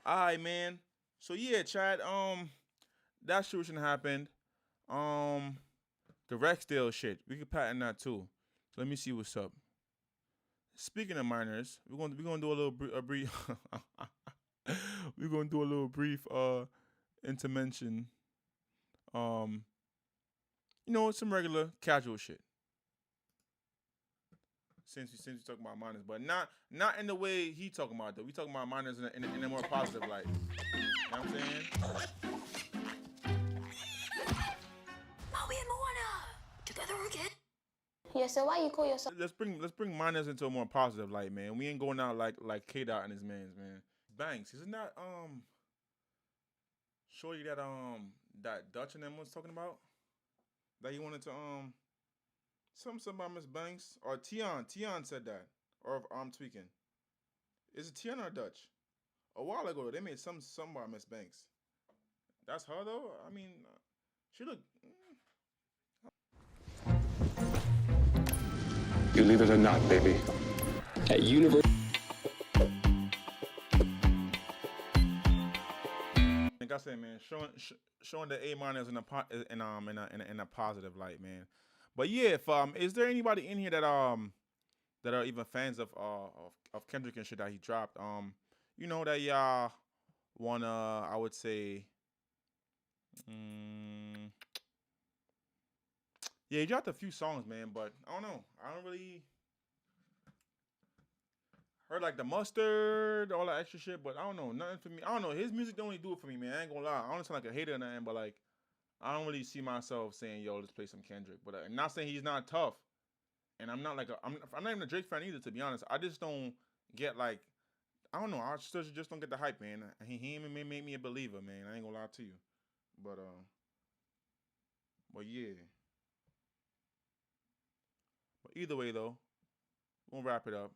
Alright, man. So yeah, Chad. That shit shouldn't happen. The Rexdale shit. We could patent that too. So let me see what's up. Speaking of minors, we're gonna do a little brief. We're gonna do a little brief intervention. You know, some regular casual shit. Since we talking about minors, but not in the way he talking about though. We talking about minors in a more positive light. You know what I'm saying? Together again? Yeah, so why you call yourself? Let's bring minors into a more positive light, man. We ain't going out like K-Dot and his mans, man. Banks, isn't that shorty that Dutch and them was talking about? That he wanted to something about Miss Banks or Tion said that, or if I'm tweaking. Is it Tion or Dutch? A while ago they made some about Miss Banks. That's her though. I mean, she look. Believe it or not, baby, at university. Like I said, man, showing the A- in a positive light, man. But yeah, if is there anybody in here that are even fans of Kendrick and shit that he dropped? You know that y'all wanna, I would say, yeah, he dropped a few songs, man, but I don't know. I don't really heard like the mustard, all that extra shit, but I don't know, nothing for me. I don't know. His music don't really do it for me, man. I ain't gonna lie. I don't sound like a hater or nothing, but like, I don't really see myself saying, "Yo, let's play some Kendrick." But I'm not saying he's not tough, and I'm not like I'm not even a Drake fan either, to be honest. I just don't get like, I don't know. I just don't get the hype, man. He even made me a believer, man. I ain't gonna lie to you, but yeah. But either way though, We'll wrap it up.